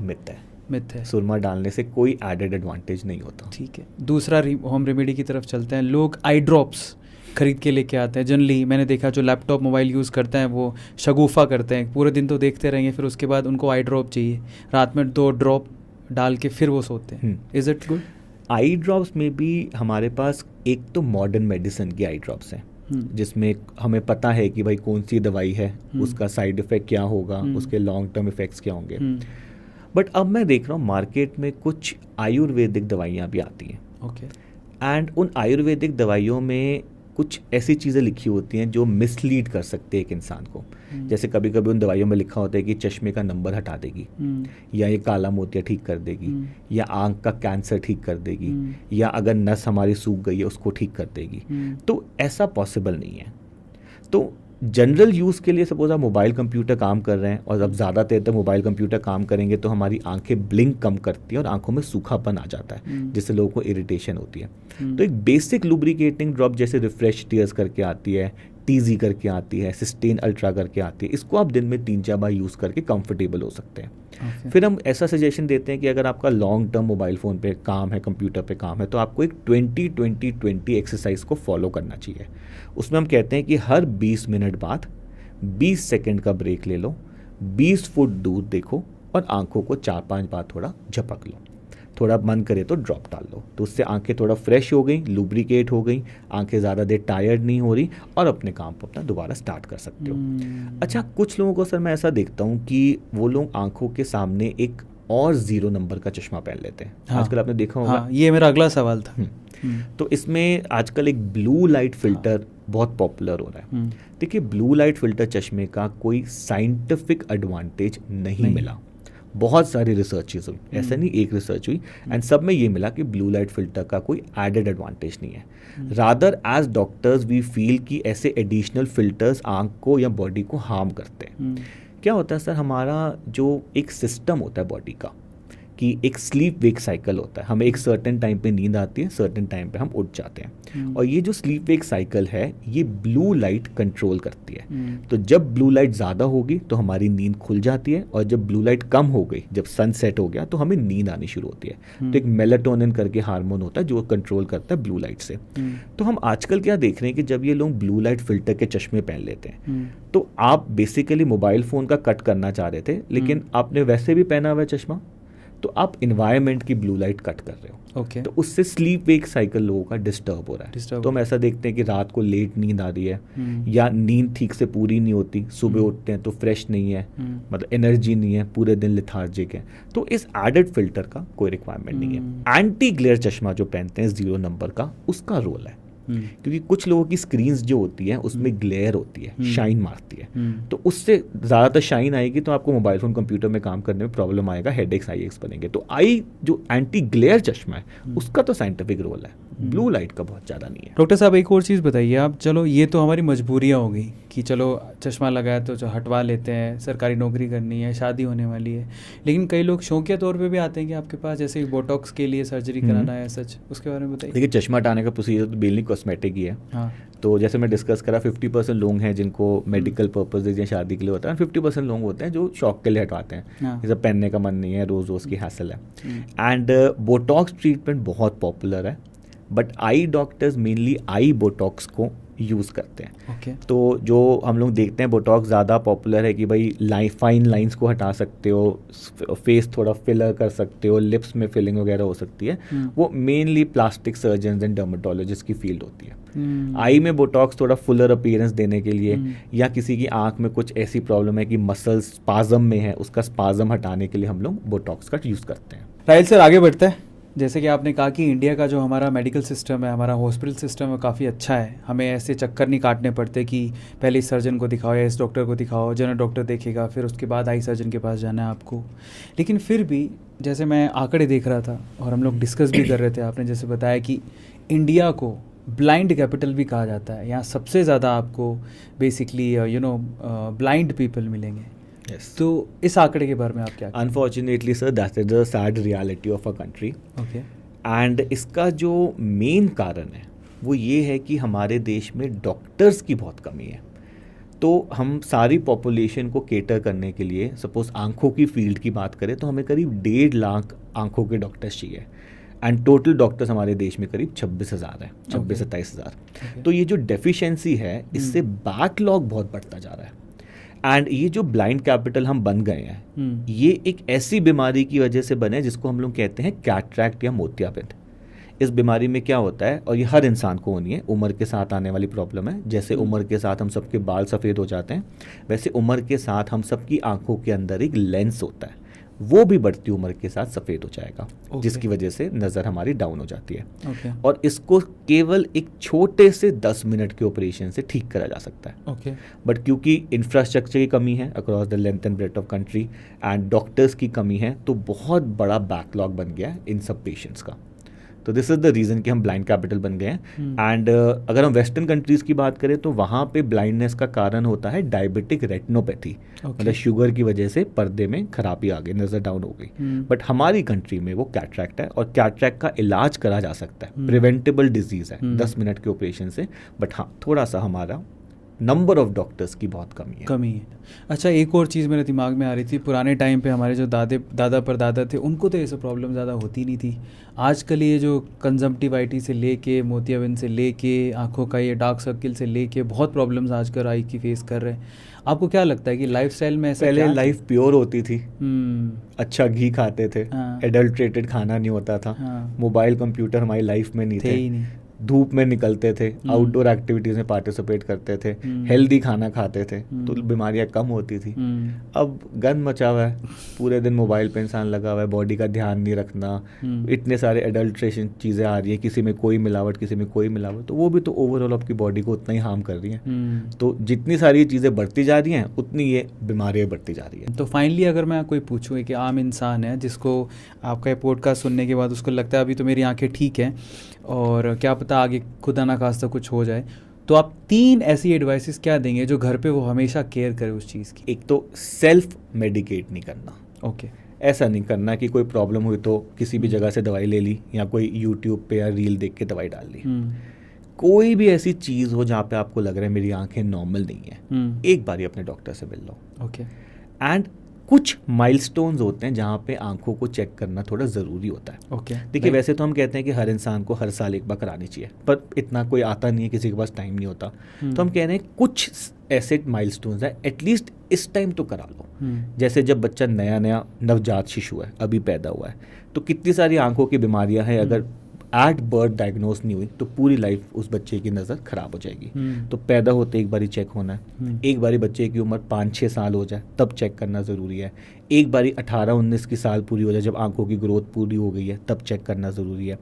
मिथ है। सुरमा डालने से कोई एडेड एडवांटेज नहीं होता। ठीक है। दूसरा होम रेमेडी की तरफ चलते हैं। लोग आई ड्रॉप्स खरीद के लेके आते हैं। जनरली मैंने देखा जो लैपटॉप मोबाइल यूज़ करते हैं वो शगुफा करते हैं, पूरे दिन तो देखते रहेंगे, फिर उसके बाद उनको आई ड्रॉप चाहिए, रात में 2 ड्रॉप डाल के फिर वो सोते हैं। Is it good? Eye drops में भी हमारे पास एक तो मॉडर्न मेडिसिन की आई ड्रॉप्स हैं जिसमें हमें पता है कि भाई कौन सी दवाई है, उसका साइड इफ़ेक्ट क्या होगा, उसके लॉन्ग टर्म इफ़ेक्ट्स क्या होंगे। बट अब मैं देख रहा हूँ मार्केट में कुछ आयुर्वेदिक दवाइयाँ भी आती हैं। ओके। एंड उन आयुर्वेदिक दवाइयों में कुछ ऐसी चीज़ें लिखी होती हैं जो मिसलीड कर सकते हैं एक इंसान को। जैसे कभी कभी उन दवाइयों में लिखा होता है कि चश्मे का नंबर हटा देगी, या ये काला मोतिया ठीक कर देगी, या आंख का कैंसर ठीक कर देगी, या अगर नस हमारी सूख गई है उसको ठीक कर देगी। तो ऐसा पॉसिबल नहीं है। तो जनरल यूज़ के लिए सपोज आप मोबाइल कंप्यूटर काम कर रहे हैं और अब ज़्यादा देर तक मोबाइल कंप्यूटर काम करेंगे तो हमारी आंखें ब्लिंक कम करती हैं और आंखों में सूखापन आ जाता है, जिससे लोगों को इरिटेशन होती है। तो एक बेसिक लुब्रिकेटिंग ड्रॉप जैसे रिफ्रेश टीयर्स करके आती है, टीजी करके आती है, सिस्टेन अल्ट्रा करके आती है, इसको आप दिन में 3-4 बार यूज़ करके कंफर्टेबल हो सकते हैं। फिर हम ऐसा सजेशन देते हैं कि अगर आपका लॉन्ग टर्म मोबाइल फ़ोन पे काम है, कंप्यूटर पे काम है, तो आपको एक 20-20-20 एक्सरसाइज को फॉलो करना चाहिए। उसमें हम कहते हैं कि हर 20 मिनट बाद 20 सेकंड का ब्रेक ले लो, 20 फुट दूर देखो और आंखों को 4-5 बार थोड़ा झपक लो, थोड़ा मन करे तो ड्रॉप डाल लो। तो उससे आंखें थोड़ा फ्रेश हो गई, लुब्रिकेट हो गई, आंखें ज़्यादा देर टायर्ड नहीं हो रही और अपने काम को अपना दोबारा स्टार्ट कर सकते हो। अच्छा, कुछ लोगों को सर मैं ऐसा देखता हूँ कि वो लोग आंखों के सामने एक और 0 नंबर का चश्मा पहन लेते हैं। हाँ, आजकल आपने देखा होगा। हाँ, ये मेरा अगला सवाल था। तो इसमें आजकल एक ब्लू लाइट फिल्टर बहुत पॉपुलर हो रहा है। देखिए, ब्लू लाइट फिल्टर चश्मे का कोई साइंटिफिक एडवांटेज नहीं मिला। बहुत सारी रिसर्चेज हुई, ऐसा नहीं एक रिसर्च हुई, एंड सब में ये मिला कि ब्लू लाइट फिल्टर का कोई एडेड एडवांटेज नहीं है। Rather as doctors we feel कि ऐसे एडिशनल फिल्टर्स आंख को या बॉडी को हार्म करते हैं। क्या होता है सर, हमारा जो एक सिस्टम होता है बॉडी का कि एक स्लीप वेक साइकिल होता है, हमें एक सर्टेन टाइम पे नींद आती है, सर्टेन टाइम पे हम उठ जाते हैं, और ये जो स्लीप वेक साइकिल है ये ब्लू लाइट कंट्रोल करती है। तो जब ब्लू लाइट ज़्यादा होगी तो हमारी नींद खुल जाती है, और जब ब्लू लाइट कम हो गई, जब सन सेट हो गया, तो हमें नींद आनी शुरू होती है। तो एक मेलाटोनिन करके हार्मोन होता है जो कंट्रोल करता है ब्लू लाइट से। तो हम आजकल क्या देख रहे हैं कि जब ये लोग ब्लू लाइट फिल्टर के चश्मे पहन लेते हैं, तो आप बेसिकली मोबाइल फ़ोन का कट करना चाह रहे थे, लेकिन आपने वैसे भी पहना हुआ है चश्मा, तो आप इन्वायरमेंट की ब्लू लाइट कट कर रहे हो। ओके। तो उससे स्लीप वेक साइकिल लोगों का डिस्टर्ब हो रहा है। तो हम ऐसा देखते हैं कि रात को लेट नींद आ रही है, या नींद ठीक से पूरी नहीं होती, सुबह उठते हैं तो फ्रेश नहीं है, मतलब एनर्जी नहीं है, पूरे दिन लिथार्जिक है। तो इस एडेड फिल्टर का कोई रिक्वायरमेंट नहीं है। एंटी ग्लेयर चश्मा जो पहनते हैं 0 नंबर का, उसका रोल है, क्योंकि कुछ लोगों की स्क्रीन्स जो होती हैं उसमें ग्लेयर होती है, शाइन मारती है, तो उससे ज़्यादातर शाइन आएगी तो आपको मोबाइल फ़ोन कंप्यूटर में काम करने में प्रॉब्लम आएगा, हेडेक्स आई एक्स बनेंगे। तो आई जो एंटी ग्लेयर चश्मा है उसका तो साइंटिफिक रोल है, ब्लू लाइट का बहुत ज़्यादा नहीं है। डॉक्टर साहब, एक और चीज़ बताइए आप, चलो ये तो हमारी मजबूरियाँ हो गई कि चलो चश्मा लगाया तो जो हटवा लेते हैं, सरकारी नौकरी करनी है, शादी होने वाली है, लेकिन कई लोग शौकिया तौर पे भी आते हैं कि आपके पास जैसे बोटॉक्स के लिए सर्जरी कराना है, सच उसके बारे में बताइए। देखिए, चश्मा हटाने का प्रोसीजर तो बेनली कॉस्मेटिक ही है। हाँ। तो जैसे मैं डिस्कस करा, 50% लोग हैं जिनको मेडिकल पर्पजेज या शादी के लिए होता है, 50% लोग होते हैं जो शौक के लिए हटवाते हैं, जैसे पहनने का मन नहीं है, रोज़ रोज़ की हैसल है। एंड बोटॉक्स ट्रीटमेंट बहुत पॉपुलर है, but I doctors mainly I Botox को यूज़ करते हैं। Okay. तो जो हम लोग देखते हैं बोटॉक्स ज़्यादा पॉपुलर है कि भाई फाइन लाइंस को हटा सकते हो, फेस थोड़ा फिलर कर सकते हो, लिप्स में फिलिंग वगैरह हो सकती है, वो mainly plastic surgeon and dermatologist की फील्ड होती है। आई में बोटॉक्स थोड़ा फुलर अपीयरेंस देने के लिए, या किसी की आंख में कुछ ऐसी प्रॉब्लम है कि मसल स्पाजम में है, उसका स्पाजम हटाने के लिए हम लोग बोटॉक्स का यूज़ करते हैं। राहिल सर, आगे बढ़ते हैं। जैसे कि आपने कहा कि इंडिया का जो हमारा मेडिकल सिस्टम है, हमारा हॉस्पिटल सिस्टम है, काफ़ी अच्छा है, हमें ऐसे चक्कर नहीं काटने पड़ते कि पहले इस सर्जन को दिखाओ या इस डॉक्टर को दिखाओ, जनरल डॉक्टर देखेगा, फिर उसके बाद आई सर्जन के पास जाना है आपको। लेकिन फिर भी जैसे मैं आंकड़े देख रहा था और हम लोग डिस्कस भी कर रहे थे, आपने जैसे बताया कि इंडिया को ब्लाइंड कैपिटल भी कहा जाता है, यहाँ सबसे ज़्यादा आपको बेसिकली ब्लाइंड पीपल मिलेंगे। Yes. तो इस आंकड़े के बारे में आप क्या? Unfortunately sir, that is the sad reality of a country. Okay. And इसका जो मेन कारण है वो ये है कि हमारे देश में डॉक्टर्स की बहुत कमी है। तो हम सारी पॉपुलेशन को केटर करने के लिए, सपोज आंखों की फील्ड की बात करें तो हमें करीब 1.5 लाख आंखों के डॉक्टर्स चाहिए, एंड टोटल डॉक्टर्स हमारे देश में करीब 26,000 है, 26-27,000। तो ये जो डेफिशिएंसी है, इससे बैकलॉग बहुत बढ़ता जा रहा है। एंड ये जो ब्लाइंड कैपिटल हम बन गए हैं, ये एक ऐसी बीमारी की वजह से बने जिसको हम लोग कहते हैं कैटरैक्ट या मोतियाबिंद। इस बीमारी में क्या होता है, और ये हर इंसान को होनी है, उम्र के साथ आने वाली प्रॉब्लम है। जैसे उम्र के साथ हम सबके बाल सफ़ेद हो जाते हैं, वैसे उम्र के साथ हम सबकी आंखों के अंदर एक लेंस होता है, वो भी बढ़ती उम्र के साथ सफ़ेद हो जाएगा, जिसकी वजह से नज़र हमारी डाउन हो जाती है। और इसको केवल एक छोटे से 10 मिनट के ऑपरेशन से ठीक करा जा सकता है। बट क्योंकि इंफ्रास्ट्रक्चर की कमी है across the length and breadth of country and doctors की कमी है, तो बहुत बड़ा बैकलॉग बन गया है इन सब पेशेंट्स का। तो दिस इज़ द रीज़न कि हम ब्लाइंड कैपिटल बन गए हैं। एंड अगर हम वेस्टर्न कंट्रीज़ की बात करें तो वहाँ पे ब्लाइंडनेस का कारण होता है डायबिटिक रेटिनोपैथी, मतलब शुगर की वजह से पर्दे में खराबी आ गई, नज़र डाउन हो गई। बट हमारी कंट्री में वो कैटरैक्ट है, और कैटरैक्ट का इलाज करा जा सकता है, प्रिवेंटेबल डिजीज़ है 10 मिनट के ऑपरेशन से। बट हाँ, थोड़ा सा हमारा नंबर ऑफ डॉक्टर्स की बहुत कमी है। अच्छा, एक और चीज़ मेरे दिमाग में आ रही थी, पुराने टाइम पे हमारे जो दादा परदादा थे उनको तो ये सब प्रॉब्लम ज़्यादा होती नहीं थी। आजकल ये जो कंजम्पटिवाइटिस से लेके, मोतियाबिंद से लेके, आंखों का ये डार्क सर्किल से लेके बहुत प्रॉब्लम्स आजकल आई की फेस कर रहे हैं। आपको क्या लगता है कि लाइफस्टाइल में ऐसा पहले लाइफ प्योर होती थी, अच्छा घी खाते थे, एडल्ट्रेटेड खाना नहीं होता था, मोबाइल कंप्यूटर हमारी लाइफ में नहीं थे, धूप में निकलते थे, आउटडोर एक्टिविटीज़ में पार्टिसिपेट करते थे, हेल्दी खाना खाते थे, तो बीमारियां कम होती थी। अब गंद मचा हुआ है, पूरे दिन मोबाइल पे इंसान लगा हुआ है, बॉडी का ध्यान नहीं रखना, इतने सारे एडल्ट्रेशन चीज़ें आ रही है, किसी में कोई मिलावट, किसी में कोई मिलावट, तो वो भी तो ओवरऑल आपकी बॉडी को उतना ही हार्म कर रही हैं। तो जितनी सारी चीज़ें बढ़ती जा रही हैं उतनी ये बीमारियाँ बढ़ती जा रही हैं। तो फाइनली अगर मैं कोई पूछूँ कि आम इंसान है जिसको आपका पॉडकास्ट सुनने के बाद उसको लगता है अभी तो मेरी आंखें ठीक हैं और क्या पता आगे खुदा ना खास्ता कुछ हो जाए, तो आप 3 ऐसी एडवाइसेस क्या देंगे जो घर पे वो हमेशा केयर करे उस चीज़ की? एक तो सेल्फ मेडिकेट नहीं करना। ओके। ऐसा नहीं करना कि कोई प्रॉब्लम हुई तो किसी भी जगह से दवाई ले ली, या कोई यूट्यूब पे या रील देख के दवाई डाल ली। कोई भी ऐसी चीज़ हो जहाँ पे आपको लग रहा है मेरी आंखें नॉर्मल नहीं है, एक बार ही अपने डॉक्टर से मिल लो। ओके। एंड कुछ माइलस्टोन्स होते हैं जहाँ पे आंखों को चेक करना थोड़ा ज़रूरी होता है। ओके। देखिए, वैसे तो हम कहते हैं कि हर इंसान को हर साल एक बार करानी चाहिए, पर इतना कोई आता नहीं है, किसी के पास टाइम नहीं होता, तो हम कह रहे हैं कुछ ऐसे माइलस्टोन्स है एटलीस्ट इस टाइम तो करा लो। जैसे जब बच्चा नया नया नवजात शिशु है, अभी पैदा हुआ है, तो कितनी सारी आंखों की बीमारियां हैं, अगर एट बर्थ डायग्नोस नहीं हुई तो पूरी लाइफ उस बच्चे की नज़र खराब हो जाएगी। तो पैदा होते एक बारी चेक होना है, एक बारी बच्चे की उम्र 5-6 साल हो जाए तब चेक करना ज़रूरी है, एक बारी 18-19 की साल पूरी हो जाए जब आंखों की ग्रोथ पूरी हो गई है तब चेक करना ज़रूरी है।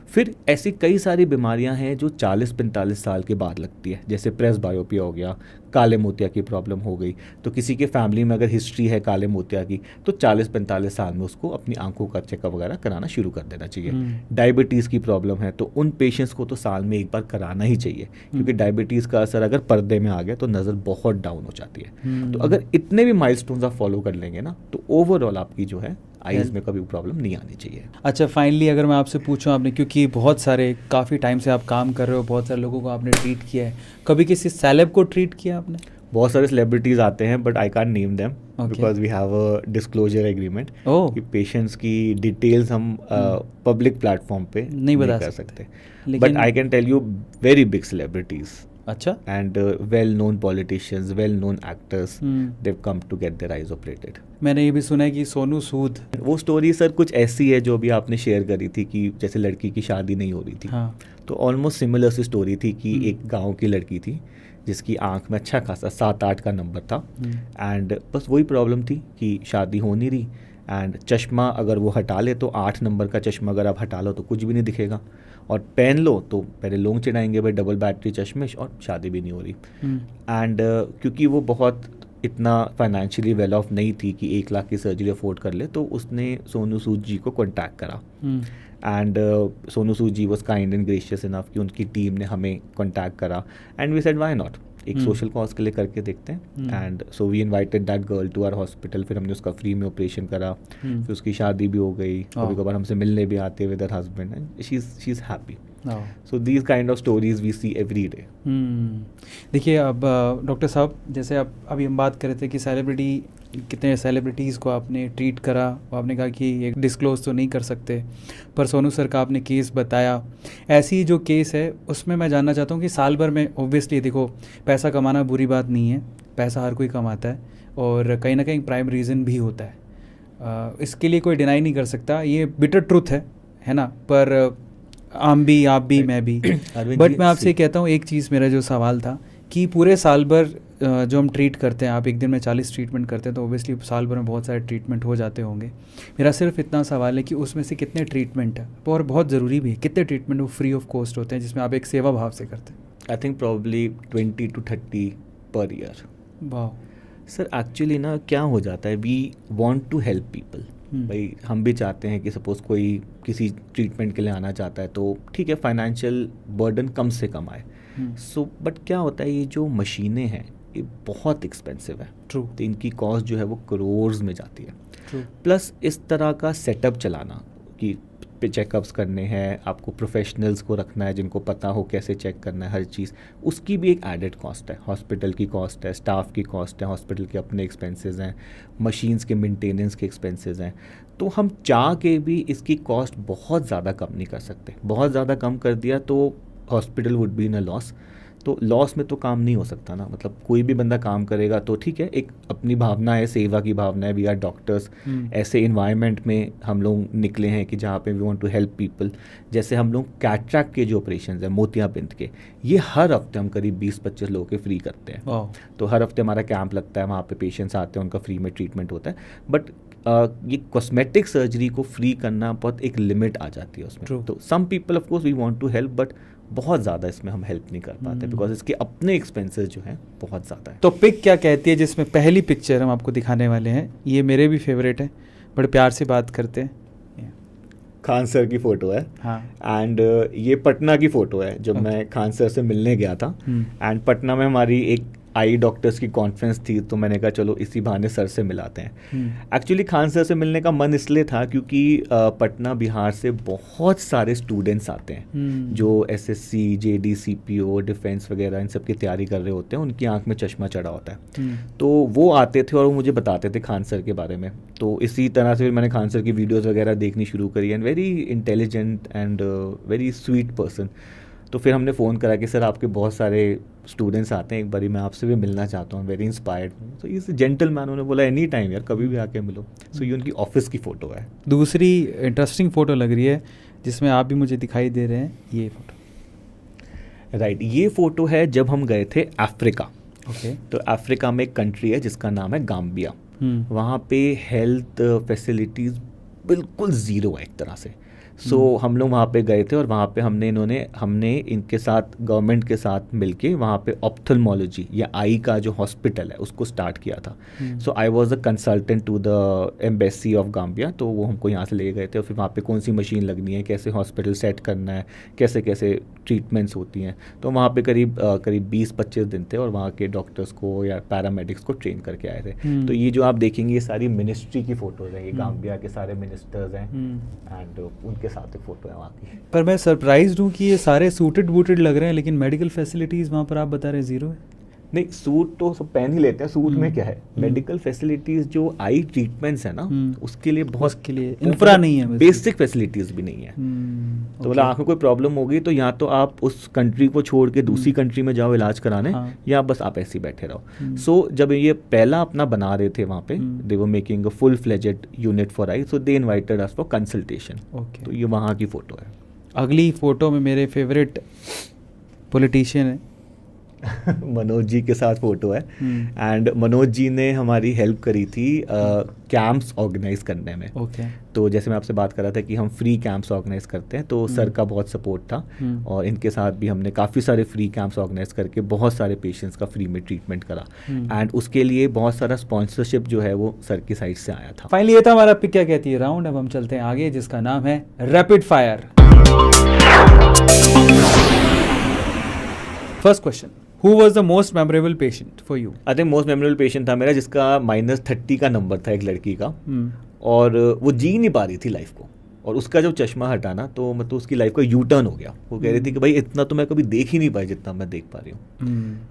फिर ऐसी कई सारी बीमारियां हैं जो 40-45 साल के बाद लगती है, जैसे प्रेस बायोपिया हो गया, काले मोतिया की प्रॉब्लम हो गई। तो किसी के फैमिली में अगर हिस्ट्री है काले मोतिया की तो 40-45 साल में उसको अपनी आंखों का चेकअप वगैरह कराना शुरू कर देना चाहिए। डायबिटीज़ की प्रॉब्लम है तो उन पेशेंट्स को तो साल में एक बार कराना ही चाहिए, क्योंकि डायबिटीज़ का असर अगर पर्दे में आ गया तो नज़र बहुत डाउन हो जाती है। तो अगर इतने भी माइलस्टोन्स आप फॉलो कर लेंगे ना तो ओवरऑल आपकी जो है आईज में कभी प्रॉब्लम नहीं आनी चाहिए। अच्छा, फाइनली अगर मैं आपसे पूछूं, आपने क्योंकि बहुत सारे काफ़ी टाइम से आप काम कर रहे हो, बहुत सारे लोगों को आपने ट्रीट किया है, कभी किसी सेलेब को ट्रीट किया आपने? बहुत सारे सेलिब्रिटीज़ आते हैं but I can't name them because we have a disclosure agreement कि पेशेंट्स की डिटेल्स हम पब्लिक प्लेटफॉर्म पे नहीं बता सकते। But I can tell you very big celebrities, अच्छा, and well known politicians, well known actors, they come to get their eyes operated. मैंने ये भी सुना है कि सोनू सूद, वो स्टोरी सर कुछ ऐसी है जो भी आपने शेयर करी थी कि जैसे लड़की की शादी नहीं हो रही थी। हाँ। तो ऑलमोस्ट सिमिलर सी स्टोरी थी कि एक गांव की लड़की थी जिसकी आंख में अच्छा खासा 7-8 का नंबर था, एंड बस वही प्रॉब्लम थी कि शादी हो नहीं रही, एंड चश्मा अगर वो हटा ले तो 8 नंबर का चश्मा अगर आप हटा लो तो कुछ भी नहीं दिखेगा, और पहन लो तो पहले लोग चिढ़ाएंगे भाई डबल बैटरी चश्मिश, और शादी भी नहीं हो रही। एंड क्योंकि वो बहुत इतना फाइनेंशियली वेल ऑफ नहीं थी कि 1 लाख की सर्जरी अफोर्ड कर ले, तो उसने सोनू सूद जी को कॉन्टैक्ट करा, and Sonu Sood ji was kind and gracious enough कि उनकी टीम ने हमें कॉन्टैक्ट करा, and we said why not, एक सोशल कॉज के लिए करके देखते हैं। And so we invited that girl to our hospital, फिर हमने उसका फ्री में ऑपरेशन करा, फिर उसकी शादी भी हो गई, कभी कभार हमसे मिलने भी आते with her husband, and she is happy. So these kind of stories we see every day. देखिए, अब डॉक्टर साहब, जैसे अब अभी हम बात कर रहे थे कि सेलिब्रिटी, कितने सेलिब्रिटीज़ को आपने ट्रीट करा, आपने कहा कि ये डिस्क्लोज तो नहीं कर सकते, पर सोनू सर का आपने केस बताया। ऐसी जो केस है उसमें मैं जानना चाहता हूँ कि साल भर में ऑब्वियसली देखो पैसा कमाना बुरी बात नहीं है, पैसा हर कोई कमाता है, और कहीं ना कहीं प्राइम रीज़न भी होता है, इसके लिए कोई डिनाई नहीं कर सकता, ये बिटर ट्रुथ है ना। पर आप भी मैं भी। अरविंद बट जी, मैं आपसे कहता हूँ एक चीज़, मेरा जो सवाल था कि पूरे साल भर जो हम ट्रीट करते हैं, आप एक दिन में 40 ट्रीटमेंट करते हैं तो ओबियसली साल भर में बहुत सारे ट्रीटमेंट हो जाते होंगे। मेरा सिर्फ इतना सवाल है कि उसमें से कितने ट्रीटमेंट है, और बहुत ज़रूरी भी है, कितने ट्रीटमेंट वो फ्री ऑफ कॉस्ट होते हैं जिसमें आप एक सेवा भाव से करते हैं? I think probably 20 to 30 per year. वाह सर एक्चुअली ना क्या हो जाता है, we want to help people. भाई हम भी चाहते हैं कि सपोज़ कोई किसी ट्रीटमेंट के लिए आना चाहता है तो ठीक है, फाइनेंशियल बर्डन कम से कम आए। सो बट क्या होता है, ये जो मशीनें हैं ये बहुत एक्सपेंसिव है। ट्रू। तो इनकी कॉस्ट जो है वो करोर्स में जाती है। ट्रू। प्लस इस तरह का सेटअप चलाना कि चेकअप्स करने हैं, आपको प्रोफेशनल्स को रखना है जिनको पता हो कैसे चेक करना है हर चीज़, उसकी भी एक एडेड कॉस्ट है। हॉस्पिटल की कॉस्ट है, स्टाफ की कॉस्ट है, हॉस्पिटल के अपने एक्सपेंसेस हैं, मशीन्स के मेंटेनेंस के एक्सपेंसेस हैं। तो हम चाह के भी इसकी कॉस्ट बहुत ज़्यादा कम नहीं कर सकते। बहुत ज़्यादा कम कर दिया तो hospital would be in a loss. तो लॉस में तो काम नहीं हो सकता ना, मतलब कोई भी बंदा काम करेगा तो ठीक है, एक अपनी भावना है, सेवा की भावना है, वी आर डॉक्टर्स। ऐसे इन्वायरमेंट में हम लोग निकले हैं कि जहाँ पे we want to help people. जैसे हम लोग कैटरैक्ट के जो ऑपरेशन हैं मोतियाबिंद के, ये हर हफ्ते हम करीब 20-25 लोगों के फ्री करते हैं। तो हर हफ्ते हमारा कैंप लगता है, वहाँ पे पेशेंट्स आते हैं, उनका फ्री में ट्रीटमेंट होता है। बट ये कॉस्मेटिक सर्जरी को फ्री करना बहुत एक लिमिट आ जाती है उसमें। तो some people of course we want to help, but बहुत ज़्यादा इसमें हम हेल्प नहीं कर पाते बिकॉज इसके अपने एक्सपेंसेस जो हैं बहुत ज़्यादा है। तो पिक क्या कहती है, जिसमें पहली पिक्चर हम आपको दिखाने वाले हैं, ये मेरे भी फेवरेट है, बड़े प्यार से बात करते हैं। खान सर की फ़ोटो है। हाँ। एंड ये पटना की फ़ोटो है जब मैं खान सर से मिलने गया था। एंड पटना में हमारी एक आई डॉक्टर्स की कॉन्फ्रेंस थी, तो मैंने कहा चलो इसी बहाने सर से मिलाते हैं। एक्चुअली खान सर से मिलने का मन इसलिए था क्योंकि पटना बिहार से बहुत सारे स्टूडेंट्स आते हैं जो एसएससी, जेडी, सीपीओ, डिफेंस वगैरह इन सब की तैयारी कर रहे होते हैं। उनकी आंख में चश्मा चढ़ा होता है। तो वो आते थे और वो मुझे बताते थे खान सर के बारे में। तो इसी तरह से फिर मैंने खान सर की वीडियोज़ वगैरह देखनी शुरू करी। And very intelligent and very sweet person. तो फिर हमने फ़ोन करा कि सर आपके बहुत सारे स्टूडेंट्स आते हैं, एक बारी मैं आपसे भी मिलना चाहता हूँ, वेरी इंस्पायर्ड। तो इस जेंटलमैन, उन्होंने बोला एनी टाइम यार, कभी भी आके मिलो। सो ये उनकी ऑफिस की फ़ोटो है। दूसरी इंटरेस्टिंग फ़ोटो लग रही है जिसमें आप भी मुझे दिखाई दे रहे हैं, ये फ़ोटो। राइट, ये फ़ोटो है जब हम गए थे अफ्रीका। ओके। तो अफ्रीका में एक कंट्री है जिसका नाम है गाम्बिया। वहाँ पे हेल्थ फैसिलिटीज़ बिल्कुल ज़ीरो है एक तरह से। सो हम लोग वहाँ पे गए थे और वहाँ पे हमने इनके साथ, गवर्नमेंट के साथ मिलके वहाँ पे ऑप्थल्मोलॉजी या आई का जो हॉस्पिटल है उसको स्टार्ट किया था। So I was a consultant to the embassy of Gambia. तो वो हमको यहाँ से ले गए थे और फिर वहाँ पे कौन सी मशीन लगनी है, कैसे हॉस्पिटल सेट करना है, कैसे कैसे ट्रीटमेंट्स होती हैं। तो वहाँ पे करीब 20-25 दिन थे और वहाँ के डॉक्टर्स को या पैरामेडिक्स को ट्रेन करके आए थे। तो ये जो आप देखेंगे ये सारी मिनिस्ट्री की फ़ोटोज़ हैं, ये गाम्बिया के सारे मिनिस्टर्स हैं एंड उनके साथ एक फ़ोटो है वहाँ की। पर मैं सरप्राइज हूँ कि ये सारे सूटेड बूटेड लग रहे हैं, लेकिन मेडिकल फैसिलिटीज़ वहाँ पर आप बता रहे हैं ज़ीरो है। नहीं, सूट तो सब पहन ही लेते हैं, सूट में क्या है। मेडिकल फैसिलिटीज़ जो आई ट्रीटमेंट्स है ना, उसके लिए बहुत, उसके लिए इंफ्रा नहीं है, बेसिक फैसिलिटीज़ भी नहीं है। तो मतलब आँख में कोई प्रॉब्लम होगी तो या तो आप उस कंट्री को छोड़ के दूसरी कंट्री में जाओ इलाज कराने, या बस आप ऐसे ही बैठे रहो। सो जब ये पहला अपना बना रहे थे वहाँ पे, they were making a full fledged unit for eye, so they invited us for consultation. तो ये वहाँ की फ़ोटो है। अगली फ़ोटो में मेरे फेवरेट पॉलिटिशियन है मनोज जी के साथ फ़ोटो है। एंड मनोज जी ने हमारी हेल्प करी थी कैंप्स ऑर्गेनाइज करने में। तो जैसे मैं आपसे बात कर रहा था कि हम फ्री कैंप्स ऑर्गेनाइज करते हैं, तो सर का बहुत सपोर्ट था और इनके साथ भी हमने काफ़ी सारे फ्री कैंप्स ऑर्गेनाइज करके बहुत सारे पेशेंट्स का फ्री में ट्रीटमेंट करा। एंड उसके लिए बहुत सारा स्पॉन्सरशिप जो है वो सर की साइड से आया था। फाइनली ये था हमारा पिक क्या कहती है राउंड। अब हम चलते हैं आगे जिसका नाम है rapid fire. First question, Who was the most memorable patient for you? I think most memorable patient था मेरा जिसका -30 का नंबर था, एक लड़की का। और वो जी नहीं पा रही थी लाइफ को, और उसका जब चश्मा हटाना तो मतलब उसकी लाइफ का यू टर्न हो गया। वो कह रही थी कि भाई इतना तो मैं कभी देख ही नहीं पाई जितना मैं देख पा रही हूँ।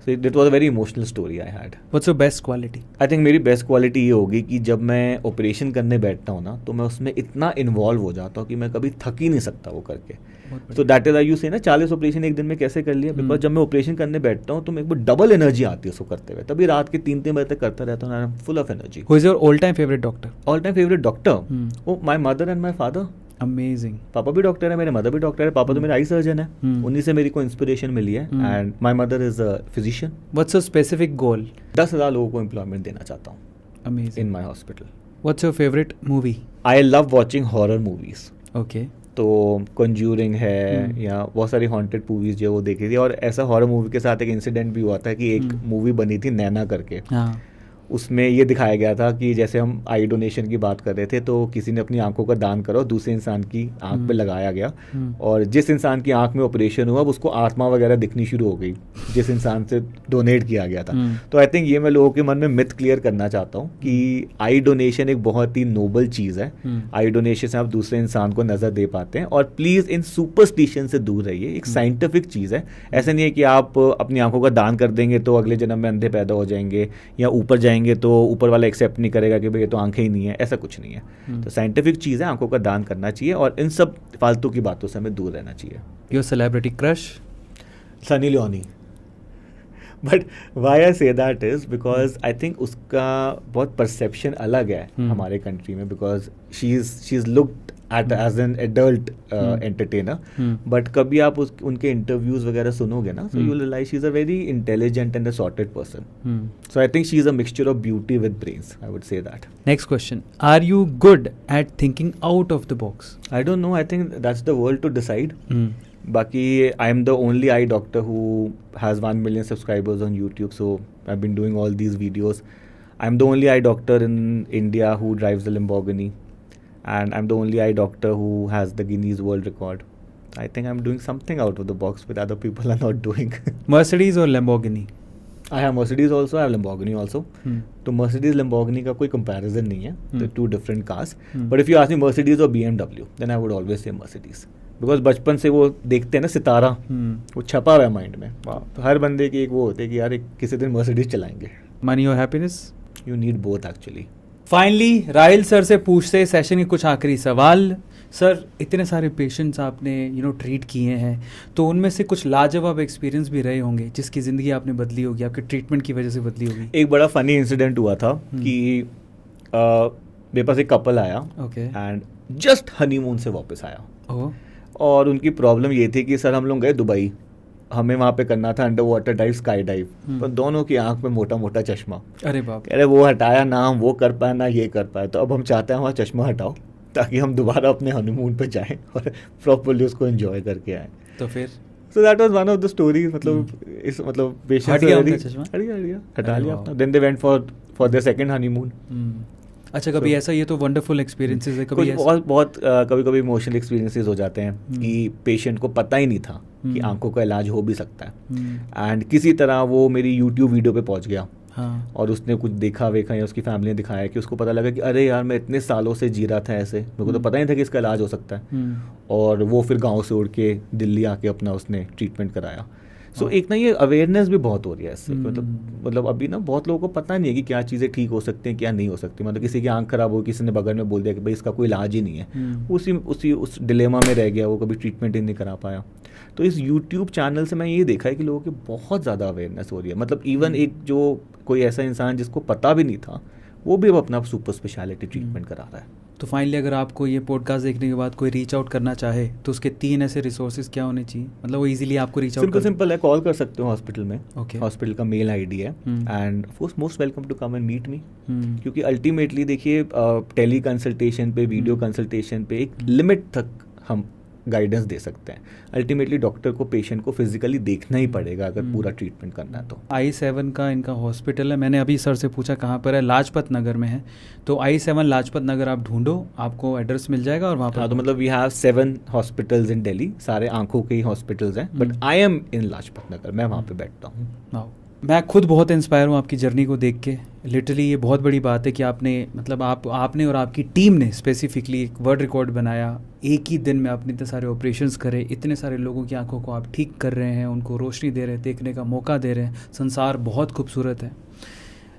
So it was a very emotional story I had. What's your best quality? I think मेरी बेस्ट क्वालिटी ये होगी कि जब मैं ऑपरेशन करने बैठता हूँ ना, तो मैं उसमें इतना इन्वॉल्व हो जाता हूँ कि मैं कभी थक ही नहीं सकता वो करके। तो दैट इज आई यू से ना 40 ऑपरेशन एक दिन में कैसे कर लिया, बिकॉज जब मैं ऑपरेशन करने बैठता हूँ तो मेरे को डबल एनर्जी आती है उसको करते हुए। तभी रात के 3-3 बजे तक करता रहता हूँ, I am full of energy. Who is your all time favourite doctor? All time favourite doctor? Oh my mother and my father. Amazing. पापा भी डॉक्टर है, मेरे मदर भी डॉक्टर है। पापा तो मेरे आई सर्जन है, उन्हीं से मेरी को इंस्पिरेशन मिली है। And my mother is a physician. What's your specific goal? 10,000 लोगों को एम्प्लॉयमेंट देना चाहता हूँ amazing in my hospital. What's your favourite movie? I love watching horror movies. Okay. तो कंज्यूरिंग है या बहुत सारी हॉन्टेड मूवीज जो वो देखी थी। और ऐसा हॉरर मूवी के साथ एक इंसिडेंट भी हुआ था कि एक मूवी बनी थी नैना करके। हाँ। उसमें ये दिखाया गया था कि जैसे हम आई डोनेशन की बात कर रहे थे, तो किसी ने अपनी आंखों का दान करा और दूसरे इंसान की आंख पे लगाया गया, और जिस इंसान की आंख में ऑपरेशन हुआ उसको आत्मा वगैरह दिखनी शुरू हो गई, जिस इंसान से डोनेट किया गया था। तो आई थिंक ये मैं लोगों के मन में मिथ क्लियर करना चाहता हूँ कि आई डोनेशन एक बहुत ही नोबल चीज़ है। आई डोनेशन से आप दूसरे इंसान को नज़र दे पाते हैं। और प्लीज़ इन सुपरस्टिशन से दूर रहिए। एक साइंटिफिक चीज़ है। ऐसा नहीं है कि आप अपनी आंखों का दान कर देंगे तो अगले जन्म में अंधे पैदा हो जाएंगे या ऊपर जाएंगे तो ऊपर वाला एक्सेप्ट नहीं करेगा कि भाई ये तो आंखें ही नहीं है। ऐसा कुछ नहीं है। तो साइंटिफिक चीज़ है, आंखों का दान करना चाहिए और इन सब फालतू की बातों से हमें दूर रहना चाहिए। Your celebrity crush? Sunny Leone. But why I say that is because I think उसका बहुत परसेप्शन अलग है हमारे कंट्री में, because she is looked at as an adult entertainer. But कभी आप उनके इंटरव्यूज वगैरह सुनोगे ना, so you realise she is a very intelligent and a sorted person. So I think she is a mixture of beauty with brains, I would say that. Next question, are you good at thinking out of the box? I don't know, I think that's the world to decide. बाकी I'm the only eye doctor who has 1 million subscribers on YouTube, so I've been doing all these videos. I'm the only eye doctor in India who drives a Lamborghini, and I'm the only eye doctor who has the Guinness World Record. I think I'm doing something out of the box with other people are not doing. Mercedes or Lamborghini? I have Mercedes also, I have Lamborghini also. तो Mercedes Lamborghini का कोई comparison नहीं है, the two different cars. But if you ask me Mercedes or BMW, then I would always say Mercedes. Because बचपन से वो देखते हैं ना सितारा, वो छपा हुआ है माइंड में। तो हर बंदे की एक वो होती है कि यार एक किसी दिन मर्सिडीज चलाएंगे। मनी और happiness? You need both actually. Finally Rahil sir से पूछते सेशन के कुछ आखिरी सवाल। सर, इतने सारे पेशेंट्स आपने ट्रीट किए हैं, तो उनमें से कुछ लाजवाब एक्सपीरियंस भी रहे होंगे जिसकी ज़िंदगी आपने बदली होगी, आपके ट्रीटमेंट की वजह से बदली होगी। एक बड़ा फनी इंसिडेंट हुआ था कि मेरे पास एक कपल आया एंड जस्ट हनीमून से वापस आया। और उनकी प्रॉब्लम ये थी कि सर हम लोग गए दुबई, हमें वहाँ पे करना था under water dive, sky dive, पर दोनों की आंख में मोटा मोटा चश्मा। अरे बाप। अरे वो हटाया ना, हम वो कर पाए ना ये कर पाए। तो अब हम चाहते हैं वहाँ चश्मा हटाओ ताकि हम दोबारा अपने हनीमून पे जाएं और प्रॉपरली उसको एंजॉय करके आएँ। तो फिर so that was one of the story. मतलब पेशेंट हटा लिया अपना। Then they went for their second honeymoon. अच्छा, कभी ऐसा, ये तो वंडरफुल एक्सपीरियंसेस है, कभी बहुत कभी इमोशनल एक्सपीरियंसेस हो जाते हैं कि पेशेंट को पता ही नहीं था कि आंखों का इलाज हो भी सकता है, एंड किसी तरह वो मेरी यूट्यूब वीडियो पे पहुंच गया। और उसने कुछ देखा वेखा या उसकी फैमिली ने दिखाया कि उसको पता लगा कि अरे यार मैं इतने सालों से जी रहा था ऐसे, मेरे को तो पता नहीं था कि इसका इलाज हो सकता है। और वो फिर गाँव से उड़ के दिल्ली आके अपना उसने ट्रीटमेंट कराया। सो एक ना ये अवेयरनेस भी बहुत हो रही है इससे। मतलब अभी ना बहुत लोगों को पता नहीं है कि क्या चीज़ें ठीक हो सकती हैं क्या नहीं हो सकती। मतलब किसी की आंख खराब हो, किसी ने बगल में बोल दिया कि भाई इसका कोई इलाज ही नहीं है, उस डिलेमा में रह गया, वो कभी ट्रीटमेंट ही नहीं करा पाया। तो इस यूट्यूब चैनल से मैं ये देखा है कि लोगों की बहुत ज़्यादा अवेयरनेस हो रही है। मतलब इवन एक जो कोई ऐसा इंसान जिसको पता भी नहीं था, वो भी अब अपना सुपर स्पेशलिटी ट्रीटमेंट करा रहा है। तो फाइनली अगर आपको ये पॉडकास्ट देखने के बाद कोई रीच आउट करना चाहे तो उसके 3 ऐसे रिसोर्सेज क्या होने चाहिए? मतलब वो इजीली आपको रीच आउट सिंपल है, कॉल कर सकते हो हॉस्पिटल में। हॉस्पिटल का मेल आईडी है, and of course most welcome to come and meet me. क्योंकि अल्टीमेटली देखिए टेली कंसल्टेशन पे, वीडियो कंसल्टेशन पे एक लिमिट तक हम गाइडेंस दे सकते हैं। अल्टीमेटली डॉक्टर को पेशेंट को फिजिकली देखना ही पड़ेगा अगर पूरा ट्रीटमेंट करना है तो। I7 का इनका हॉस्पिटल है, मैंने अभी सर से पूछा कहाँ पर है, लाजपत नगर में है। तो I7 लाजपत नगर आप ढूंढो, आपको एड्रेस मिल जाएगा और वहाँ पर। तो मतलब we have 7 hospitals in Delhi, सारे आंखों के ही हॉस्पिटल्स हैं, but I am in Lajpat Nagar, मैं वहाँ पे बैठता हूँ। मैं खुद बहुत इंस्पायर हूँ आपकी जर्नी को देख के। लिटरली ये बहुत बड़ी बात है कि आपने मतलब आपने और आपकी टीम ने स्पेसिफिकली एक वर्ल्ड रिकॉर्ड बनाया। एक ही दिन में आपने इतने सारे ऑपरेशंस करे, इतने सारे लोगों की आंखों को आप ठीक कर रहे हैं, उनको रोशनी दे रहे हैं, देखने का मौका दे रहे हैं। संसार बहुत खूबसूरत है,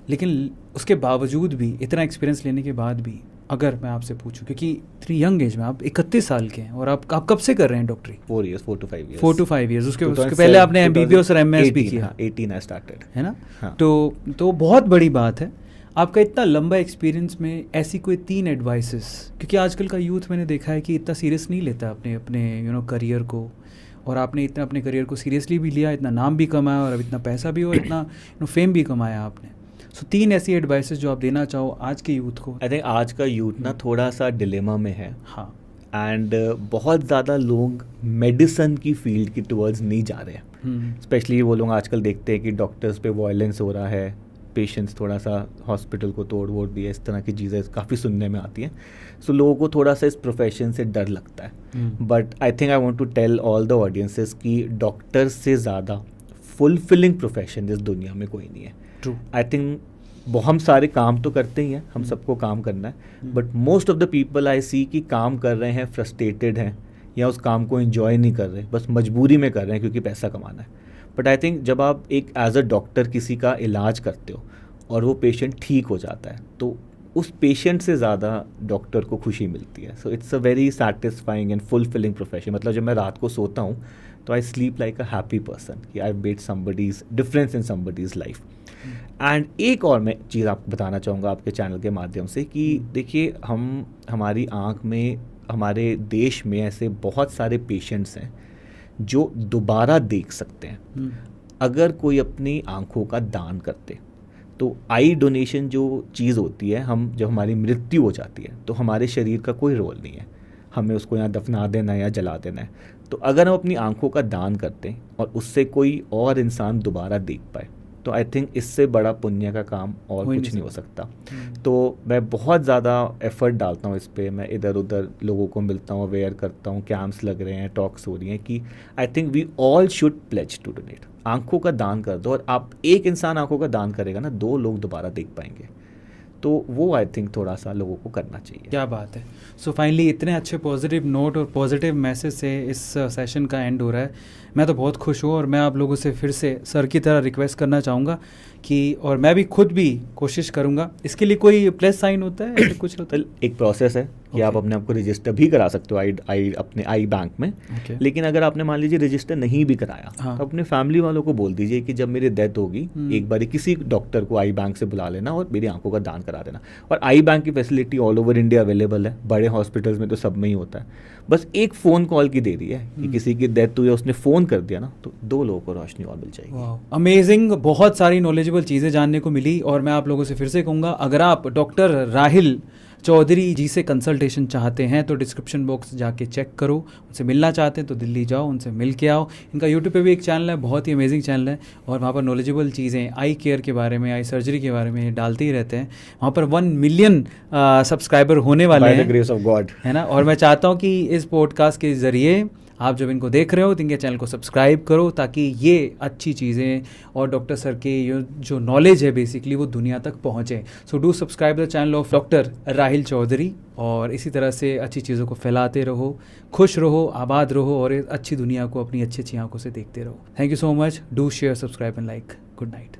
लेकिन उसके बावजूद भी, इतना एक्सपीरियंस लेने के बाद भी, अगर मैं आपसे पूछूं, क्योंकि इतनी यंग एज में आप 31 साल के हैं और आप कब से कर रहे हैं डॉक्टरी? 4 years, 4 to 5 years। 4 to 5 years। उसके पहले आपने MBBS और MS भी किया, 18 I started, है ना? हाँ। तो बहुत बड़ी बात है। आपका इतना लंबा एक्सपीरियंस में ऐसी कोई 3 एडवाइसेस, क्योंकि आजकल का यूथ मैंने देखा है कि इतना सीरियस नहीं लेता अपने अपने करियर को, और आपने इतना अपने करियर को सीरियसली भी लिया, इतना नाम भी कमाया और अब इतना पैसा भी और इतना फेम भी कमाया आपने। सो 3 ऐसी एडवाइसेस जो आप देना चाहो आज के यूथ को। आई थिंक आज का यूथ ना थोड़ा सा डिलेमा में है। हाँ। एंड बहुत ज़्यादा लोग मेडिसिन की फील्ड की टुवर्ड्स नहीं जा रहे हैं। स्पेशली वो लोग आजकल देखते हैं कि डॉक्टर्स पे वायलेंस हो रहा है, पेशेंट्स थोड़ा सा हॉस्पिटल को तोड़ वोड़ दिया, इस तरह की चीज़ें काफ़ी सुनने में आती हैं। सो लोगों को थोड़ा सा इस प्रोफेशन से डर लगता है। But I think I want to tell all the audiences कि डॉक्टर से ज़्यादा फुलफिलिंग प्रोफेशन इस दुनिया में कोई नहीं है। ट्रू। आई थिंक हम सारे काम तो करते ही हैं, हम सबको काम करना है, but most of the people I see कि काम कर रहे हैं, फ्रस्ट्रेटेड हैं, या उस काम को एंजॉय नहीं कर रहे, बस मजबूरी में कर रहे हैं क्योंकि पैसा कमाना है। बट आई थिंक जब आप एक एज अ डॉक्टर किसी का इलाज करते हो और वो पेशेंट ठीक हो जाता है, तो उस पेशेंट से ज़्यादा डॉक्टर को खुशी मिलती है। So it's a very satisfying and fulfilling profession. मतलब जब मैं रात को सोता हूँ तो I sleep like a happy person कि I made somebody's difference in somebody's life. And एक और मैं चीज़ आपको बताना चाहूँगा आपके चैनल के माध्यम से कि देखिए, हमारी आँख में, हमारे देश में ऐसे बहुत सारे पेशेंट्स हैं जो दोबारा देख सकते हैं अगर कोई अपनी आँखों का दान करते। तो आई डोनेशन जो चीज़ होती है, हम जब हमारी मृत्यु हो जाती है तो हमारे शरीर का कोई रोल नहीं है, हमें उसको यहाँ दफना देना है या जला देना है। तो अगर हम अपनी आँखों का दान करते हैं और उससे कोई और इंसान दोबारा देख पाए, तो आई थिंक इससे बड़ा पुण्य का काम और कुछ नहीं हो सकता। तो मैं बहुत ज़्यादा एफर्ट डालता हूँ इस पर, मैं इधर उधर लोगों को मिलता हूँ, अवेयर करता हूँ, कैंप्स लग रहे हैं, टॉक्स हो रही हैं कि I think we all should pledge to donate. आँखों का दान कर दो, और आप एक इंसान आँखों का दान करेगा ना, 2 लोग दोबारा देख पाएंगे। तो वो आई थिंक थोड़ा सा लोगों को करना चाहिए। क्या बात है। सो फाइनली इतने अच्छे पॉजिटिव नोट और पॉजिटिव मैसेज से इस सेशन का एंड हो रहा है। मैं तो बहुत खुश हूँ, और मैं आप लोगों से फिर से सर की तरह रिक्वेस्ट करना चाहूँगा कि, और मैं भी खुद भी कोशिश करूँगा, इसके लिए कोई प्लस साइन होता है, ऐसे कुछ होता है? एक प्रोसेस है कि आप अपने आप को रजिस्टर भी करा सकते हो अपने आई बैंक में। लेकिन अगर आपने मान लीजिए रजिस्टर नहीं भी कराया, तो अपने फैमिली वालों को बोल दीजिए कि जब मेरी डेथ होगी एक बार किसी डॉक्टर को आई बैंक से बुला लेना और मेरी आंखों का दान करा देना। और आई बैंक की facility all over India available है, बड़े हॉस्पिटल्स में तो सब में ही होता है। बस एक फ़ोन कॉल की देरी है कि किसी की डेथ हुई, उसने फ़ोन कर दिया ना, तो 2 लोगों को रोशनी और मिल जाएगी। अमेजिंग, बहुत सारी नॉलेजेबल चीज़ें जानने को मिली। और मैं आप लोगों से फिर से कहूँगा, अगर आप डॉक्टर राहिल चौधरी जी से कंसल्टेशन चाहते हैं तो डिस्क्रिप्शन बॉक्स जाके चेक करो। उनसे मिलना चाहते हैं तो दिल्ली जाओ, उनसे मिल के आओ। इनका यूट्यूब पे भी एक चैनल है, बहुत ही अमेजिंग चैनल है, और वहाँ पर नॉलेजेबल चीज़ें आई केयर के बारे में, आई सर्जरी के बारे में डालते ही रहते हैं। वहाँ पर 1 मिलियन सब्सक्राइबर होने वाले हैं, by the grace of God, है ना। और मैं चाहता हूँ कि इस पॉडकास्ट के ज़रिए आप जब इनको देख रहे हो तो इनके चैनल को सब्सक्राइब करो, ताकि ये अच्छी चीज़ें और डॉक्टर सर के जो नॉलेज है बेसिकली वो दुनिया तक पहुँचे। So do subscribe the channel of doctor Rahil Chaudhary, और इसी तरह से अच्छी चीज़ों को फैलाते रहो, खुश रहो, आबाद रहो, और अच्छी दुनिया को अपनी अच्छी अच्छी आंखों से देखते रहो। Thank you so much. Do share, subscribe and like. Good night.